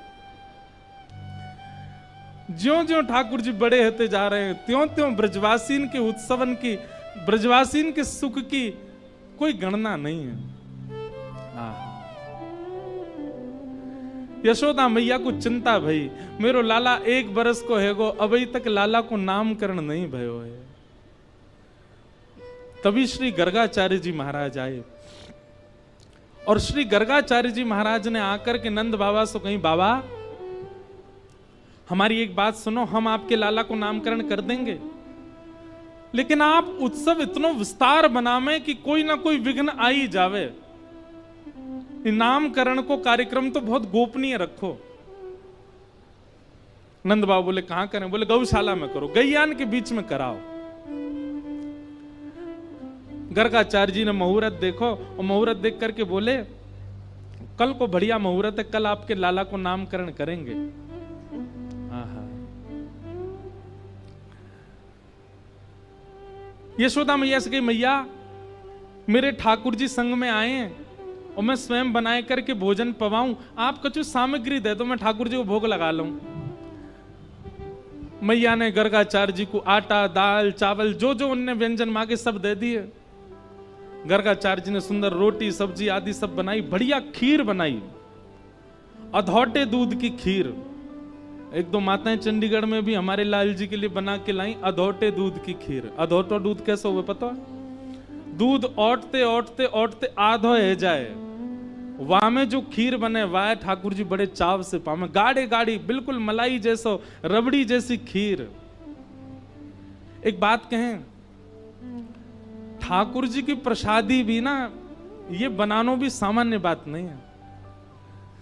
ज्यों ज्यों ठाकुर जी बड़े होते जा रहे हैं, त्यों त्यों ब्रजवासीन के उत्सवन की, ब्रजवासीन के सुख की कोई गणना नहीं है। यशोदा मैया को चिंता भई, मेरो लाला 1 बरस को हैगो, अभी तक लाला को नामकरण नहीं भयो है। तभी श्री गर्गाचार्य जी महाराज आए, और श्री गर्गाचार्य जी महाराज ने आकर के नंद बाबा से कहीं, बाबा हमारी एक बात सुनो, हम आपके लाला को नामकरण कर देंगे, लेकिन आप उत्सव इतना विस्तार बनावे कि कोई ना कोई विघ्न आ ही जावे। नामकरण को कार्यक्रम तो बहुत गोपनीय रखो। नंद बाबा बोले कहां करें? बोले गौशाला में करो, गैयान के बीच में कराओ। गर्गाचार्य जी ने मुहूर्त देखो, और मुहूर्त देख करके बोले कल को बढ़िया मुहूर्त है, कल आपके लाला को नामकरण करेंगे। यशोदा मैया से कही मैया मेरे ठाकुर जी संग में आए हैं, और मैं स्वयं बनाए करके भोजन पवाऊं, आप कुछ सामग्री दे दो, मैं ठाकुर जी को भोग लगा लूं। मैया ने गर्गाचार्य जी को आटा, दाल, चावल, जो जो उनने व्यंजन मांगे सब दे दिए। गर्गाचार्य जी ने सुंदर रोटी सब्जी आदि सब बनाई, बढ़िया खीर बनाई, अधौटे दूध की खीर। 1-2 माताएं चंडीगढ़ में भी हमारे लाल जी के लिए बना के लाई अधौटे दूध की खीर। अधौटा दूध कैसे हुए पता है? दूध औटते औटते औटते आधो है जाए, वहां में जो खीर बने वह ठाकुर जी बड़े चाव से पावे। गाढ़े गाढ़ी बिल्कुल मलाई जैसो, रबड़ी जैसी खीर। एक बात कहें, ठाकुर जी की प्रसादी भी ना, ये बनाना भी सामान्य बात नहीं है।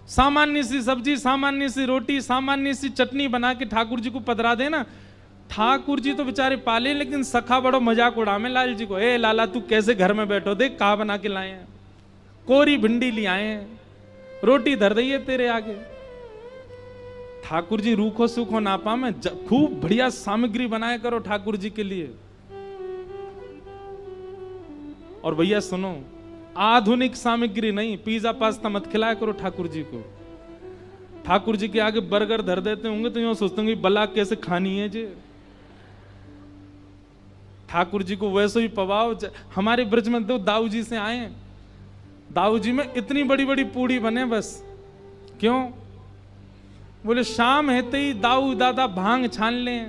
सामान्य सी सब्जी, सामान्य सी रोटी, सामान्य सी चटनी बना के ठाकुर जी को पधरा देना, ठाकुर जी तो बेचारे पाले, लेकिन सखा बड़ो मजाक उड़ावे लाल जी को। ए लाला तू कैसे घर में बैठो, देख कहा बना के लाए हैं, कोरी भिंडी ले आए हैं, रोटी धर दइए तेरे आगे। ठाकुर जी रूखो सूखो ना पावे, खूब बढ़िया सामग्री बनाया करो ठाकुर जी के लिए। और भैया सुनो, आधुनिक सामग्री नहीं, पिज्जा पास्ता मत खिलाया करो ठाकुर जी को। ठाकुर जी के आगे बर्गर धर देते होंगे तो यूं सोचते होंगे बला कैसे खानी है जी। ठाकुर जी को वैसे ही पवाओ। हमारे ब्रज में तो दाऊ जी से आए, दाऊ जी में इतनी बड़ी बड़ी पूड़ी बने बस। क्यों? बोले शाम हेते ही दाऊ दादा भांग छान लें।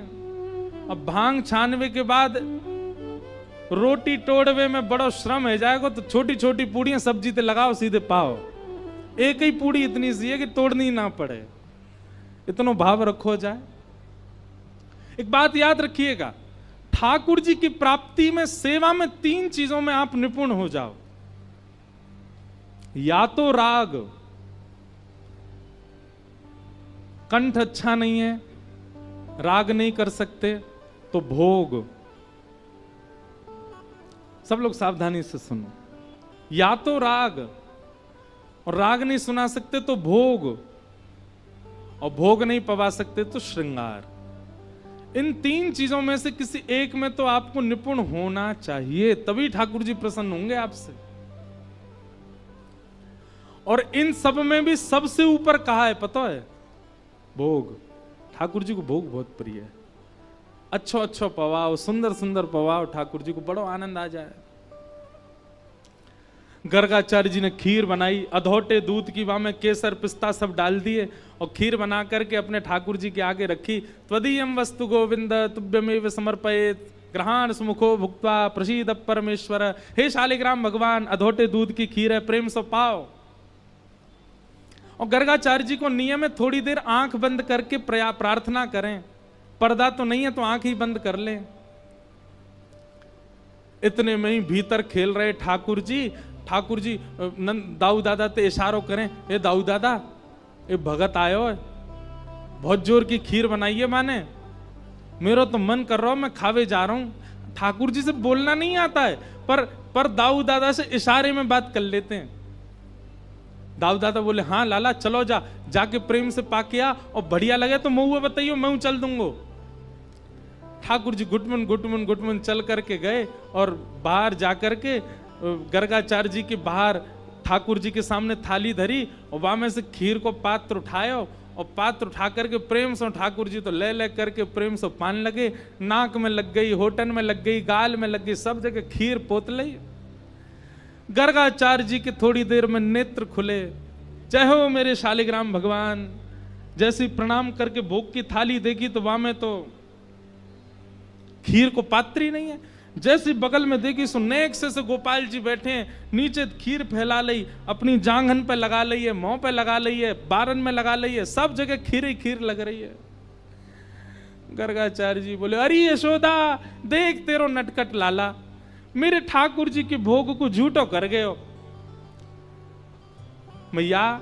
अब भांग छानवे के बाद रोटी तोड़वे में बड़ा श्रम है जाएगा, तो छोटी छोटी पूड़ियां सब्जी ते लगाओ सीधे पाओ। एक ही पूड़ी इतनी सी है कि तोड़नी ना पड़े। इतना भाव रखो जाए। एक बात याद रखिएगा, ठाकुर जी की प्राप्ति में, सेवा में 3 चीजों में आप निपुण हो जाओ। या तो राग, कंठ अच्छा नहीं है, राग नहीं कर सकते, तो भोग। सब लोग सावधानी से सुनो, या तो राग, और राग नहीं सुना सकते तो भोग, और भोग नहीं पवा सकते तो श्रृंगार। इन 3 चीजों में से किसी एक में तो आपको निपुण होना चाहिए, तभी ठाकुर जी प्रसन्न होंगे आपसे। और इन सब में भी सबसे ऊपर कहा है पता है? भोग। ठाकुर जी को भोग बहुत प्रिय है। अच्छो अच्छो पवाओ, सुंदर सुंदर पवाओ, ठाकुर जी को बड़ो आनंद आ जाए। गर्गाचार्य जी ने खीर बनाई, अधोटे दूध की, वहां में केसर पिस्ता सब डाल दिए और खीर बना करके अपने ठाकुर जी के आगे रखी। त्वदीयम वस्तु गोविंद तुभ्यमेव समर्पयेत ग्रहाण सुमुखो भुक्त्वा प्रसीद परमेश्वर। हे शालिग्राम भगवान, अधोटे दूध की खीर है, प्रेम से पाओ। और गर्गाचार्य जी को नियम है थोड़ी देर आंख बंद करके प्रार्थना करें। पर्दा तो नहीं है तो आंख ही बंद कर लें। इतने में ही भीतर खेल रहे ठाकुर जी दाऊ दादा ते इशारों करें, ये दाऊ दादा, ये भगत आयो है, बहुत जोर की खीर बनाई है माने, मेरा तो मन कर रहा हूं, मैं खावे जा रहा हूं। ठाकुर जी से बोलना नहीं आता है, पर दाऊ दादा से इशारे में बात कर लेते हैं। दाऊ दादा बोले, हाँ लाला चलो जाके प्रेम से पाके आ, और बढ़िया लगे तो मुँह बताइयो, मैं चल दूंगो। ठाकुर जी गुटमन चल करके गए और बाहर जाकर के गर्गाचार्य जी के बाहर ठाकुर जी के सामने थाली धरी और वहां में से खीर को पात्र उठायो, और पात्र उठा करके प्रेम से ठाकुर जी तो ले करके प्रेम से पान लगे, नाक में लग गई, होठन में लग गई, गाल में लग गई, सब जगह खीर पोत ली। गर्गाचार्य जी के थोड़ी देर में नेत्र खुले, जय हो मेरे शालिग्राम भगवान। जैसे प्रणाम करके भोग की थाली देखी तो वहां में तो खीर को पात्र ही नहीं है। जैसे बगल में देखी सो नेक से गोपाल जी बैठे हैं, नीचे खीर फैला ली, अपनी जांघन पे लगा ली है, मुंह पे लगा ली है, बारन में लगा ली है, सब जगह खीर ही खीर लग रही है। गर्गाचार्य जी बोले, अरे यशोदा देख तेरो नटकट लाला, मेरे ठाकुर जी के भोग को झूठो कर गए हो। मैया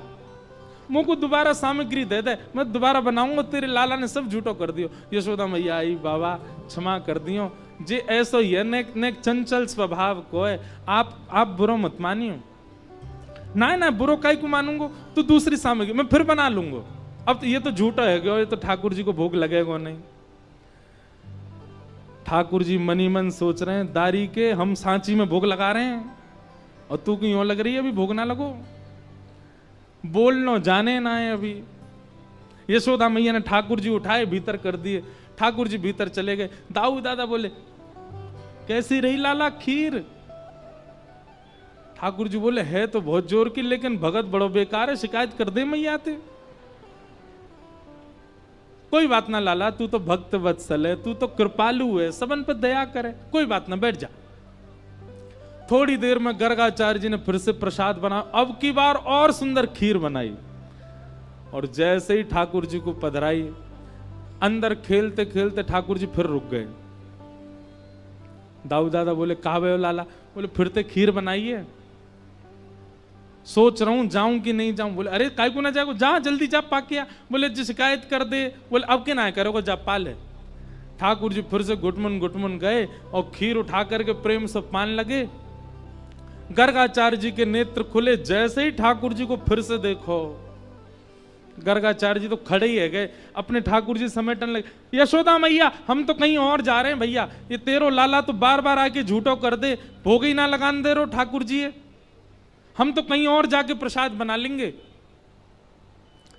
मुझ को दोबारा सामग्री दे दे, मैं दोबारा बनाऊंगा, तेरे लाला ने सब झूठो कर दियो। यशोदा मैया आई, बाबा क्षमा कर दियो, जे ऐसो ये नेक चंचल स्वभाव को है, आप बुरो मत मानियो। ना बुरो काई को मानूंगो, तू दूसरी सामग्री मैं फिर बना लूंगा। अब तो ये तो झूठा है, ये तो ठाकुर जी को भोग लगेगा नहीं। ठाकुर जी मनी मन सोच रहे हैं, दारी के हम सांची में भोग लगा रहे हैं और तू क्यों लग रही है, अभी भोग ना लगो, बोलनो जाने ना है अभी। यशोदा मैया ने ठाकुर जी उठाए भीतर कर दिए, ठाकुर जी भीतर चले गए। दाऊ दादा बोले, कैसी रही लाला खीर? ठाकुर जी बोले, है तो बहुत जोर की, लेकिन भगत बड़ो बेकार है, शिकायत कर दे मैया आते। कोई बात ना लाला, तू तो भक्त वत्सल है, तू तो कृपालु है, सबन पे दया करे, कोई बात ना, बैठ जा। थोड़ी देर में गर्गाचार्य जी ने फिर से प्रसाद बना, अब की बार और सुंदर खीर बनाई, और जैसे ही ठाकुर जी को पधराई, अंदर खेलते खेलते ठाकुर जी फिर रुक गए। दाऊ दादा बोले, कहा गए हो लाला? बोले, फिर ते खीर बनाई है, सोच रहा हूं जाऊं कि नहीं जाऊं। बोले, अरे काय को ना जाएगा, जा जल्दी जा पाके आ। बोले, जी शिकायत कर दे। बोले, अब के ना करोगे, जा पा ले। ठाकुर जी फिर से गुटमन गए और खीर उठा करके प्रेम से पान लगे। गर्गाचार्य जी के नेत्र खुले, जैसे ही ठाकुर जी को फिर से देखो, गर्गाचार्य जी तो खड़े ही है गए, अपने ठाकुर जी समेटने लगे। यशोदा मैया, हम तो कहीं और जा रहे हैं भैया, ये तेरो लाला तो बार बार आके झूठो कर दे, भोग ही ना लगान दे रो ठाकुर जी, हम तो कहीं और जाके प्रसाद बना लेंगे।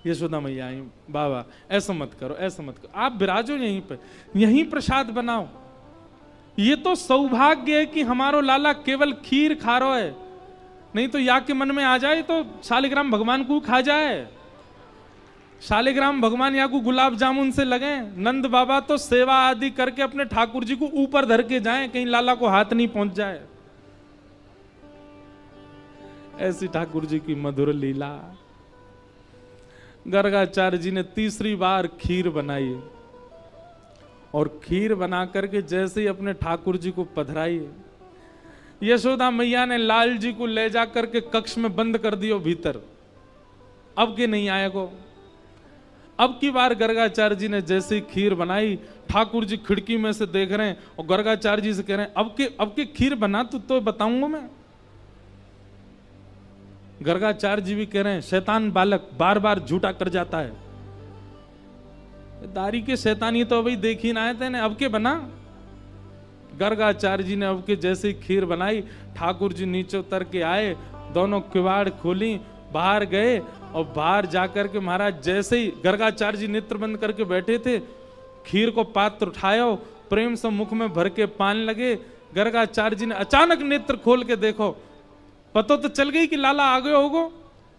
यशोदा मैया आई, बाबा ऐसा मत करो, ऐसा मत करो, आप विराजो यहीं पे, यहीं प्रसाद बनाओ। ये तो सौभाग्य है कि हमारो लाला केवल खीर खा रहा है, नहीं तो या के मन में आ जाए तो शालिग्राम भगवान को खा जाए। शालिग्राम भगवान या को गुलाब जामुन से लगे, नंद बाबा तो सेवा आदि करके अपने ठाकुर जी को ऊपर धर के जाएं, कहीं लाला को हाथ नहीं पहुंच जाए। ऐसी ठाकुर जी की मधुर लीला। गर्गाचार्य जी ने तीसरी बार खीर बनाई और खीर बना करके जैसे ही अपने ठाकुर जी को पधराई, यशोदा मैया ने लाल जी को ले जा करके कक्ष में बंद कर दियो भीतर, अब के नहीं आएगो। अब की बार गर्गाचार्य जी ने जैसे ही खीर बनाई, ठाकुर जी खिड़की में से देख रहे हैं और गर्गाचार्य जी से कह रहे हैं अब के खीर बना तो बताऊंगा मैं। गर्गाचार्य जी भी कह रहे हैं शैतान बालक बार बार झूठा कर जाता है, दारी के शैतानी तो अभी देख ही ना आए थे, अब के बना। गर्गाचार्य जी ने अब के जैसे ही खीर बनाई, ठाकुर जी नीचे उतर के आए, दोनों किवाड़ खोली, बाहर गए और बाहर जाकर के महाराज जैसे ही गर्गाचार्य जी नेत्र बंद करके बैठे थे, खीर को पात्र उठायो, प्रेम से मुख में भर के पान लगे। गर्गाचार्य जी ने अचानक नेत्र खोल के देखो, पता तो चल गई कि लाला आ गए होगो।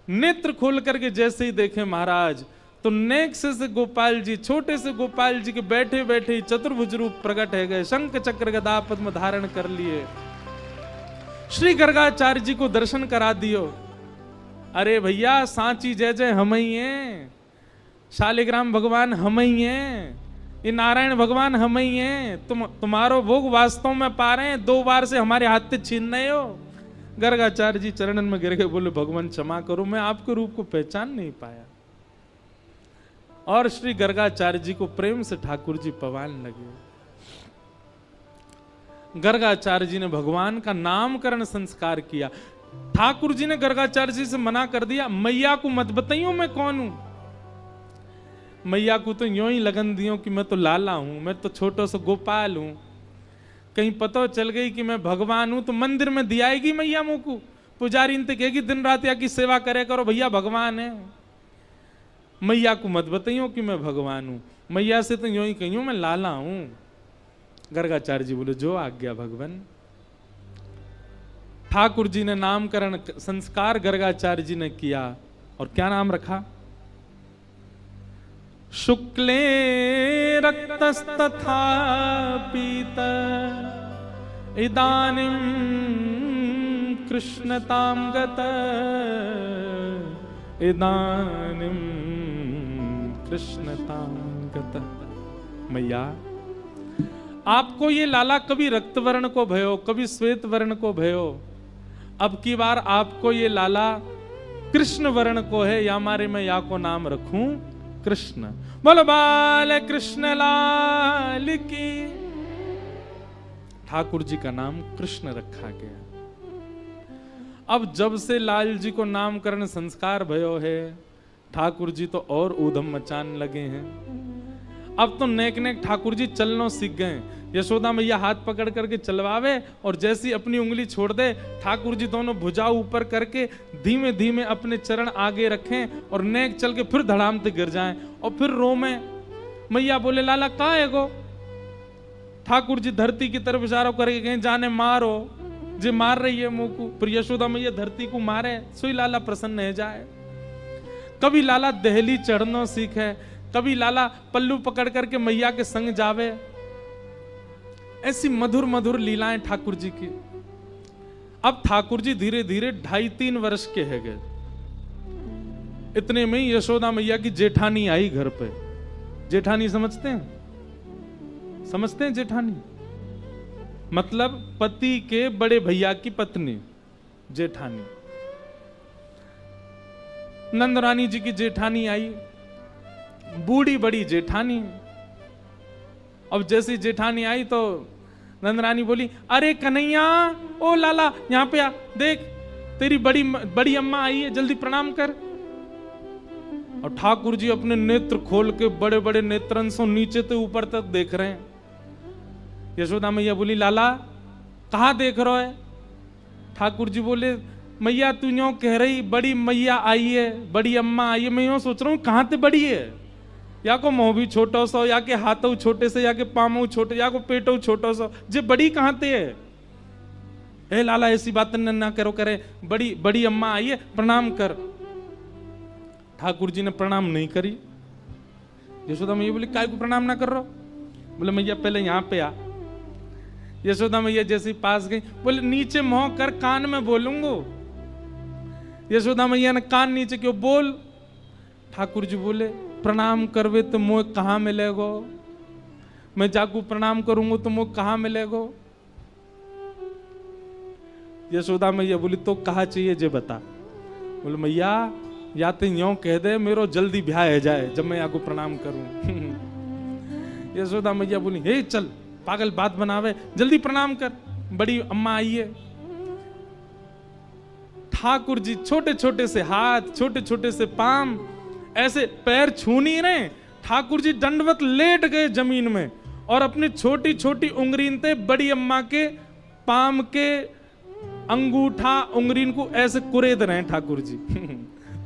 नेत्र खोल करके जैसे ही देखे महाराज तो नेक से गोपाल जी, छोटे से गोपाल जी के बैठे बैठे ही चतुर्भुज रूप प्रकट है गए, शंख चक्र गदा पद्म धारण कर लिए। श्री गर्गाचार्य जी को दर्शन करा दियो। अरे भैया सांची जय जय हम ही हैं, शालिग्राम भगवान हम ही हैं, ये नारायण भगवान हम ही हैं, तुम्हारो भोग वास्तव में पा रहे हैं, 2 बार से हमारे हाथ से छीन रहे हो। गर्गाचार्य जी चरणन में गिर के बोले भगवान क्षमा करो, मैं आपके रूप को पहचान नहीं पाया। और श्री गर्गाचार्य जी को प्रेम से ठाकुर जी पवान लगे। गर्गाचार्य जी ने भगवान का नामकरण संस्कार किया। ठाकुर जी ने गर्गाचार्य जी से मना कर दिया, मैया को मत बताइयो मैं कौन हूं। मैया को तो यूं ही लगन दियो कि मैं तो लाला हूं, मैं तो छोटो सा गोपाल हूं, कहीं पता चल गई कि मैं भगवान हूं तो मंदिर में दियाएगी मैया मुंह को, पुजारी इनते कहेगी दिन रात या की सेवा करे करो, भैया भगवान है। मैया को मत बताइयो कि मैं भगवान हूं, मैया से तो यूं ही कहियो मैं लाला हूं। गर्गाचार्य जी बोले जो आज्ञा भगवान। ठाकुर जी ने नामकरण संस्कार गर्गाचार्य जी ने किया और क्या नाम रखा? शुक्ले रक्तस्तथा पीत इदानीं कृष्णतां गत, इदानीं कृष्णतां गत। मैया आपको ये लाला कभी रक्त वर्ण को भयो, कभी श्वेत वर्ण को भयो, अब की बार आपको ये लाला कृष्ण वर्ण को है, या मारे मैं या को नाम रखूं कृष्ण। बोलो बाल कृष्ण लाल की। ठाकुर जी का नाम कृष्ण रखा गया। अब जब से लाल जी को नामकरण संस्कार भयो है, ठाकुर जी तो और ऊधम मचान लगे हैं। अब तो नेक नेक ठाकुर जी चलना सीख गए। यशोदा मैया हाथ पकड़ करके चलवावे और जैसी अपनी उंगली छोड़ दे, ठाकुर जी दोनों भुजा ऊपर करके धीमे धीमे अपने चरण आगे रखें और नेक चल के फिर धड़ाम से गिर जाएं और फिर रोमें। मैया बोले लाला कहाँ है गो? ठाकुर जी धरती की तरफ इशारा करके कहें जाने मारो, जे मार रही है मुंह को। फिर यशोदा मैया धरती को मारे, सोई लाला प्रसन्न है जाए। कभी लाला दहली चढ़ना सीखे, कभी लाला पल्लू पकड़ करके मैया के संग जावे। ऐसी मधुर मधुर लीलाएं ठाकुर जी की। अब ठाकुर जी धीरे धीरे 2.5-3 वर्ष के है गए। इतने में ही यशोदा मैया की जेठानी आई घर पे। जेठानी समझते हैं? समझते हैं जेठानी मतलब पति के बड़े भैया की पत्नी जेठानी। नंदरानी जी की जेठानी आई, बूढ़ी बड़ी जेठानी। अब जैसी जेठानी आई तो नंदरानी बोली अरे कन्हैया, ओ लाला यहाँ पे आ, देख तेरी बड़ी अम्मा आई है, जल्दी प्रणाम कर। और ठाकुर जी अपने नेत्र खोल के बड़े बड़े नेत्रन से नीचे से ऊपर तक देख रहे हैं। यशोदा मैया बोली लाला कहाँ देख रहे है? ठाकुर जी बोले मैया तू यूं कह रही बड़ी मैया आई है, बड़ी अम्मा आई है, मैं यूं सोच रहा हूँ कहाँ ते बड़ी है, या को मुंह भी छोटो सो, या के हाथों छोटे से, या के पामों छोटे, या को पेटों छोटो सो, जे बड़ी कहाँ ते है? ए लाला ऐसी बात ना करो, करे बड़ी बड़ी अम्मा आई है, प्रणाम कर। ठाकुर जी ने प्रणाम नहीं करी। यशोदा मैया बोली काय को प्रणाम ना कर रहा? बोले मैया पहले यहाँ पे आ। यशोदा मैया जैसी पास गई, बोले नीचे मुंह कर, कान में बोलूंगो। यशोदा मैया ने कान नीचे क्यों बोल। ठाकुर जी बोले प्रणाम करवे तो मोह कहाँ मिलेगो, मैं जाकू प्रणाम करूंगा तो मोह कहाँ मिलेगो। यशोदा मैया बोली तो कहा चाहिए जे बता। बोले मैया या तो यूं कह दे मेरो जल्दी ब्याह है जाए जब मैं आपको प्रणाम करूं। यशोदा मैया बोली हे चल पागल बात बनावे, जल्दी प्रणाम कर, बड़ी अम्मा आई है। ठाकुर जी छोटे छोटे से हाथ, छोटे छोटे से पाम, ऐसे पैर छू नहीं रहे। ठाकुर जी दंडवत लेट गए जमीन में और अपनी छोटी छोटी उंगलीन ते बड़ी अम्मा के पाम के अंगूठा उंगलीन को ऐसे कुरेद रहे हैं ठाकुर जी।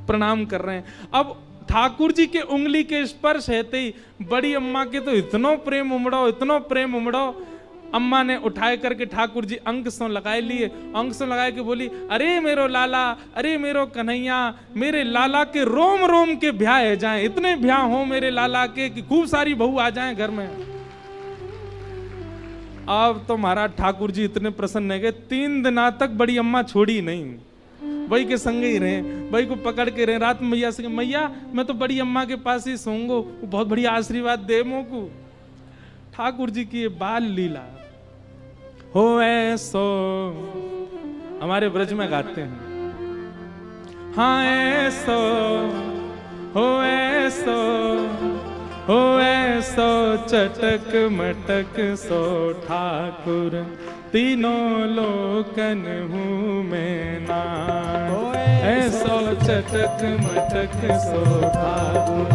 प्रणाम कर रहे हैं। अब ठाकुर जी के उंगली के स्पर्श हेते ही बड़ी अम्मा के तो इतनो प्रेम उमड़ो, इतनो प्रेम उमड़ो। अम्मा ने उठाए करके ठाकुर जी अंक सो लगाए लिए, अंक सो लगाए के बोली अरे मेरो लाला, अरे मेरो कन्हैया, मेरे लाला के रोम रोम के ब्याह है जाए, इतने ब्याह हो मेरे लाला के कि खूब सारी बहू आ जाए घर में। अब तो महाराज ठाकुर जी इतने प्रसन्न है गए, 3 दिन तक बड़ी अम्मा छोड़ी नहीं, वही के संग ही रहे, वही को पकड़ के रहे। रात में मैया से मैया मैं तो बड़ी अम्मा के पास ही सोऊंगा, वो बहुत बढ़िया आशीर्वाद दे मोको। ठाकुर जी की ये बाल लीला हो ऐसो हमारे ब्रज में गाते हैं। हाँ ऐसो हो ऐसो हो ऐसो चटक मटक सो ठाकुर, तीनों लोकन हूँ मैं ना। ऐसो चटक मटक सो ठाकुर,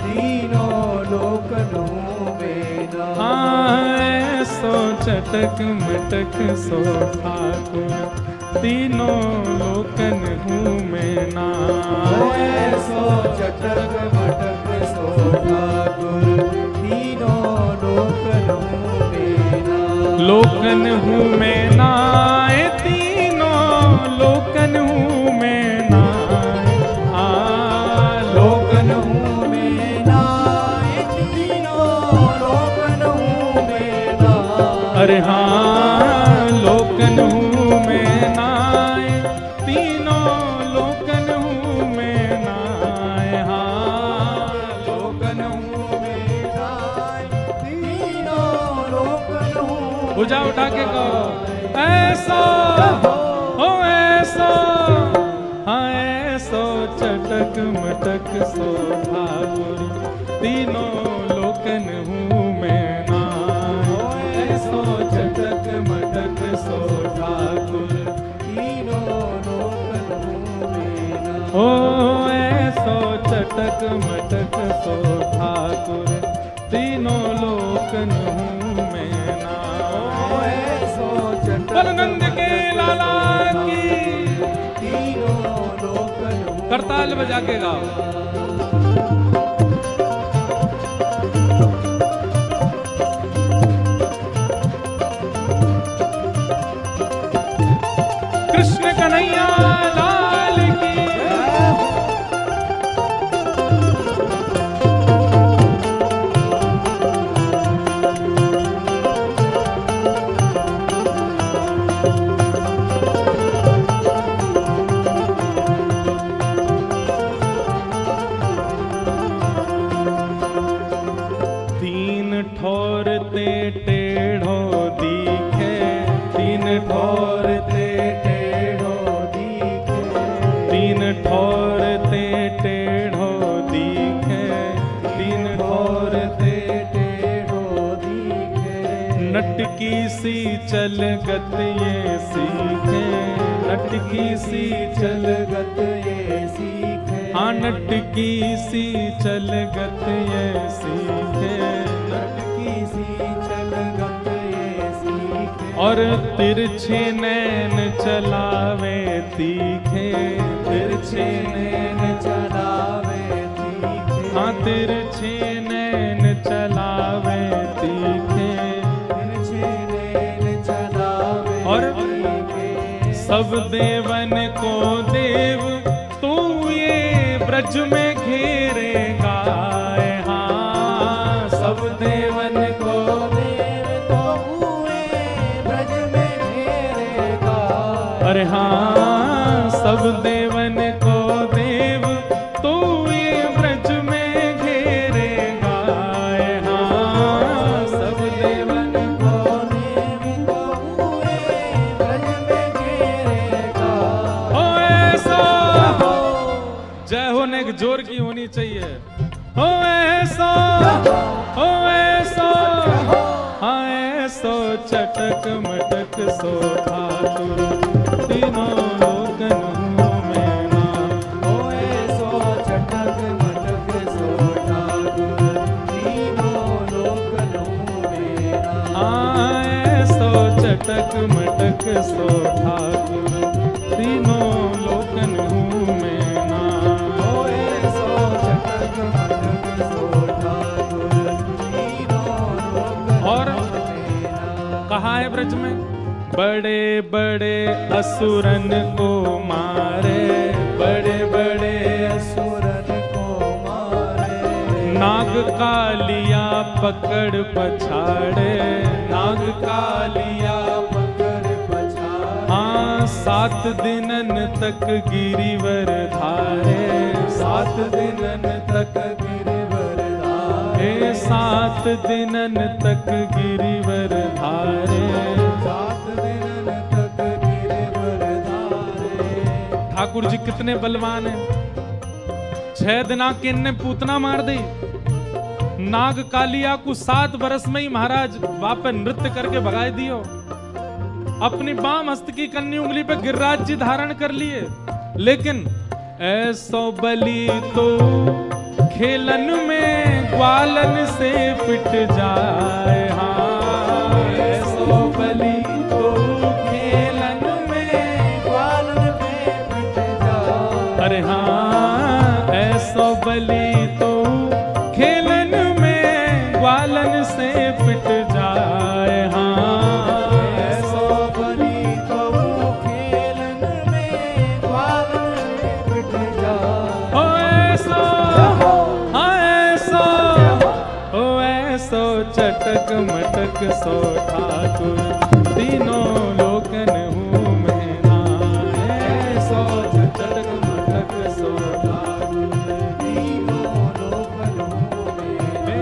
तीनों लोकन हूँ मैं ना। हाँ ऐसो चटक मटक सो ठाकुर, तीनों लोकन हूँ मैं ना। ऐसो चटक मटक सो ठाकुर, तीनों लोकन हूँ मैं ना। लोकन हूँ मैं ना, तीनों लोकन हूँ मैं ना। लोकन हूँ मैं ना, तीनों लोकन हूँ मैं ना। अरे हाँ लोकन हूँ मैं ना, तीनों लोकन हूँ मैं ना। हाँ लोकन हूँ मैं ना, तीनों लोकन हूँ। भुजा उठा के कहो ऐसा हो ऐसा। हाँ ऐसो चटक मटक सो ठाकुर, तीनों लोकन हूँ मैं ना। ऐसो चटक मटक सो ठाकुर, तीनों लोकन हूँ मैं ना। ओ ऐसो चटक मटक सो ठाकुर, तीनों लोकन हूँ मैं ना। ऐसो चटक बलनंद के लाला की, तीनों लोकन हूँ। करताल बजा के गाओ। कृष्ण कन्हैया लाल की। तीन ठोर ते टेढ़ो दिखे, तीन ठोर ते टेढ़ो दिखे, तीन ठोर ते टेढ़ो दिखे, तीन ठोर ते टेढ़ो दिखे। नटकी सी चल गत ये सीखे, नटकी सी चल गत ये सीखे। हाँ नटकी सी चल गत ये सीखे, नटकी सी चल गत ये सीखे। और तिरछे नैन चलावे तीखे, तिरछे नैन चलावे तीखे। हाँ तिरछे नैन चलावे तीखे। तिरछे नैन चलावे और तीखे। सब देवन को देव तू ये ब्रज में घेरेगा। हाँ सब देवन को देव तो हुए ब्रज में घेरेगा। अरे हाँ सब देवन को देव तू ये ब्रज जोर की होनी चाहिए। हो ऐसो, हो ऐसो, हाँ ऐसो चटक मटक सो ठाकुर तीनों लोकनों में नाम। हो ऐसो चटक मटक सो ठाकुर तीनों लोकनों में नाम। हाँ ऐसो चटक मटक सो ठाकुर तीनों लोकनों में नाम। हो ऐसो चटक मटक सो ठाकुर तीनों लोकनों और में नाम। कहा है ब्रज में, बड़े बड़े असुरन को मारे, बड़े बड़े असुरन को मारे, नाग कालिया पकड़ पछाड़े, नाग कालिया पकड़ पछाड़े। हाँ 7 दिनन तक गिरिवर धारे, 7 दिनन तक गिरिवर धारे, 7 दिनन तक गिरिवर धारे। 7 दिनन तक गिरिवर धारे। ठाकुर जी कितने बलवान हैं। 6 दिना के इनने पूतना मार दी। नाग कालिया को 7 बरस में ही महाराज वापस नृत्य करके भगाए दियो। अपनी बाम हस्त की कन्नी उंगली पे गिरिराज जी धारण कर लिए। लेकिन ऐसो बलि तो खेलन में ग्वालन से पिट जाए। हाँ ऐसो बलि तो खेलन में ग्वालन पे पिट जाए। अरे हाँ ऐसो बलि तो खेलन में ग्वालन से पिट जाए। हाँ ऐसो बलि तो खेलन में ग्वालन पे पिट जाए। ओ ऐसो, हाँ ऐसो, ओ ऐसो चटक मटक सो ठाकुर तीनों लोकन हूँ मैं नाम। ऐसो चटक मटक सो ठाकुर तीनों लोकनों में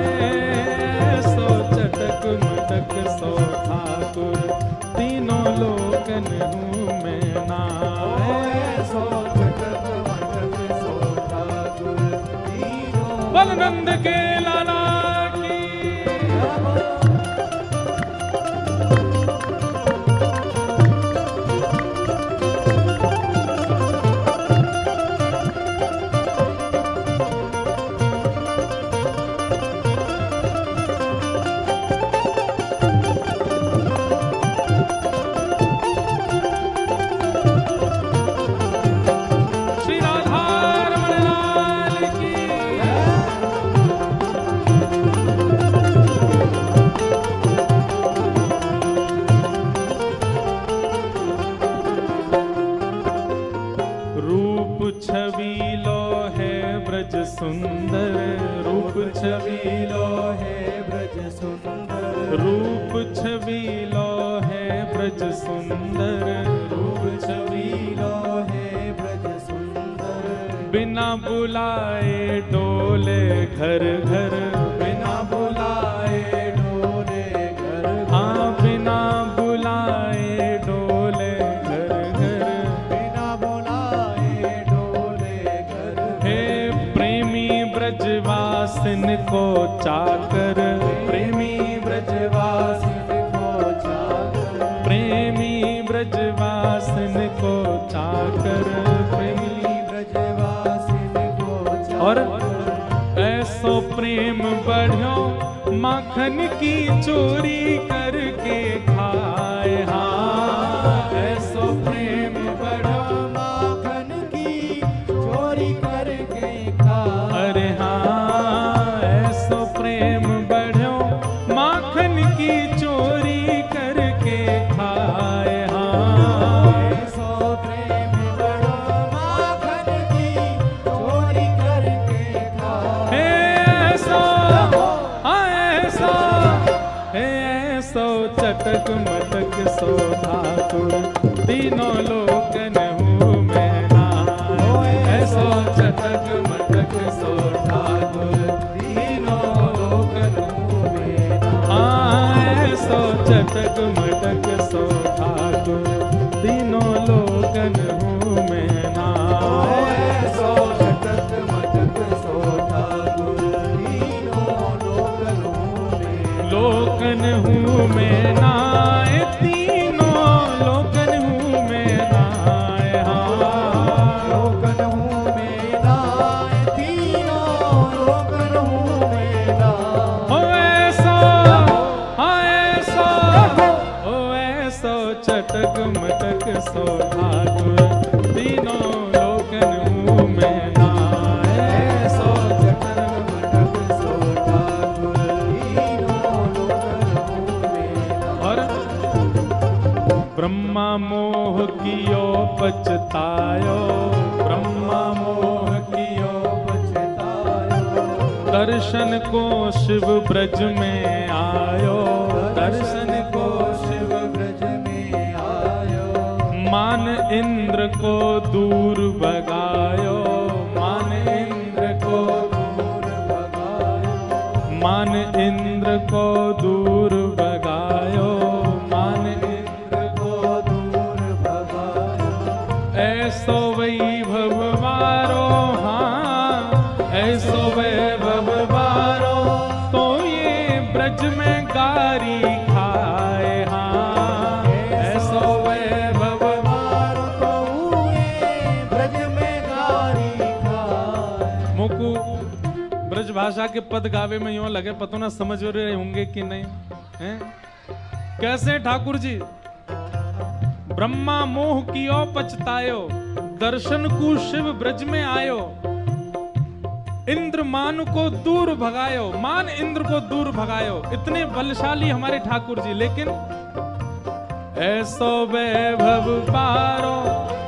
ऐसो चटक मटक सो ठाकुर तीनों लोकन हूँ मैं नाम। ऐसो चटक मटक सो ठाकुर तीनों बलनंद के लाला की श्री राधा रमण लाल की। रूप छबीलो है ब्रज सुंदर, रूप छबीलो है ब्रज सुंदर। रूप छबीलो है ब्रज सुंदर, रूप छबीलो है ब्रज सुंदर। बिना बुलाए डोले घर घर, बिना बुलाए डोले घर घर। हाँ बिना बुलाए डोले घर घर। बिना बुलाए डोले घर घर। हे प्रेमी ब्रजवासिन को चाकर, प्रेमी ब्रजवासिन को चाकर। प्रेमी ब्रजवासिन को चाकर, प्रेमी ब्रजवासिन को चाकर। और ऐसो प्रेम बढ़्यो माखन की चोरी करके खाए। हाँ ऐसो प्रेम बढ़्यो, माखन की चोरी करके खाए। अरे हाँ ऐसो प्रेम बढ़्यो माखन की चोरी करके खाए। हाँ ऐसो प्रेम बड़ो माखन की चोरी करके खाए। ऐसो, हाँ ऐसो, ऐसो चटक मटक सो ठाकुर तीनों लोकन हूँ मैं नाम। ऐसो चटक मटक सो ठाकुर तीनों लोकन हूँ मैं नाम। हाँ ऐसो चटक मटक सो ठाकुर तीनों लोकन हूँ मैं नाम। ऐसो चटक मटक सो ठाकुर तीनों लोकन मुँह में नाए सो चटक मटक सो ठाकुर तीनों लोकन मुँह में और ब्रह्मा मोह कियो पछतायो ब्रह्मा मोह कियो पछतायो दर्शन को शिव ब्रज में आयो दर्शन को शिव ब्रज में आयो मान इंद्र को दूर भगायो मान इंद्र को दूर भगायो मान इंद्र को दूर भगायो मान इंद्र को दूर भगायो ऐसो वैभव वारो हाँ ऐसो वैभव वारो तो ये ब्रज में गारी खाए हाँ ऐसो वैभव मारो तो हुए ब्रज में गारी खाए मुकु ब्रज भाषा के पद गावे में यूं लगे पतो ना समझ रहे होंगे कि नहीं हैं कैसे ठाकुर जी ब्रह्मा मोह कियो पछतायो दर्शन को शिव ब्रज में आयो इंद्र मान को दूर भगायो मान इंद्र को दूर भगायो इतने बलशाली हमारे ठाकुर जी लेकिन ऐसो वैभव पारो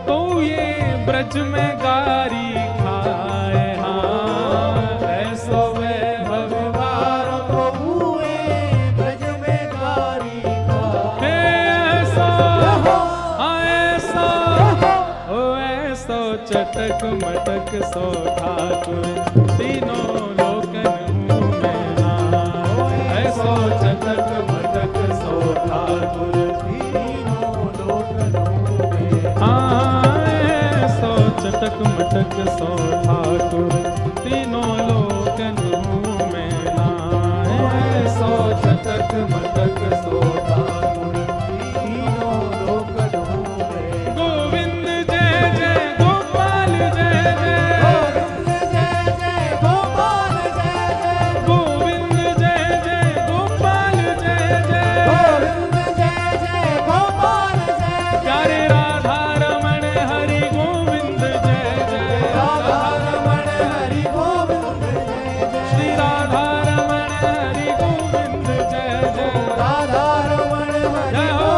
तो ये ब्रज में गारी खाए हाँ ऐसो वैभव पारो तो हुए ब्रज में गारी खाए ऐसो ऐसो ओ ऐसो चटक मटक सो ठाकुर तीनों लोकन मुँह में नाए ऐसो चटक मटक सो ठाकुर तीनों लोकन मुँह में हाँ ऐसो चटक मटक सो ठाकुर तीनों लोकन मुँह में नाए ऐसो चटक मटक सो ठाकुर तीनों लोकन मुँह में गोविंद जय जय गोपाल जय जय गोविंद जय जय गोपाल जय जय गोविंद जय जय गोपाल जय जय गोविंद जय जय गोपाल जय जय प्यारे राधा रमण हरि गोविंद जय जय राधा रमण हरि गोविंद जय जय श्री राधा रमण हरि गोविंद जय जय राधा रमण हरि जय हो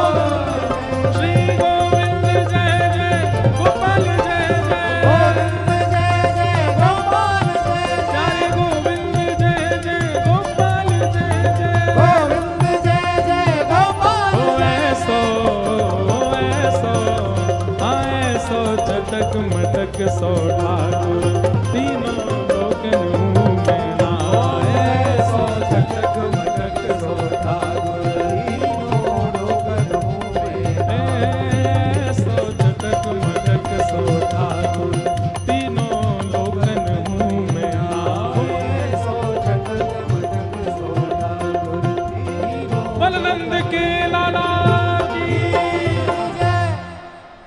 श्री गोविंद जय जय गोपाल जय जय गोविंद जय जय गोपाल जय जय प्यारे गोविंद जय जय गोपाल जय जय गोविंद जय जय गोपाल ओ जय ऐसो ऐसो चटक मटक सो ठाकुर तीनों लोकन मुँह में नाए ऐसो चटक मटक सो ठाकुर तीनों लोकन मुँह में ऐसो चटक मटक सो ठाकुर तीनों लोकन मुँह में नाए सो चटक मटक सो ठाकुर तीनों बलनंद के लाला की जय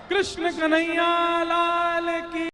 कृष्ण कन्हैया लाल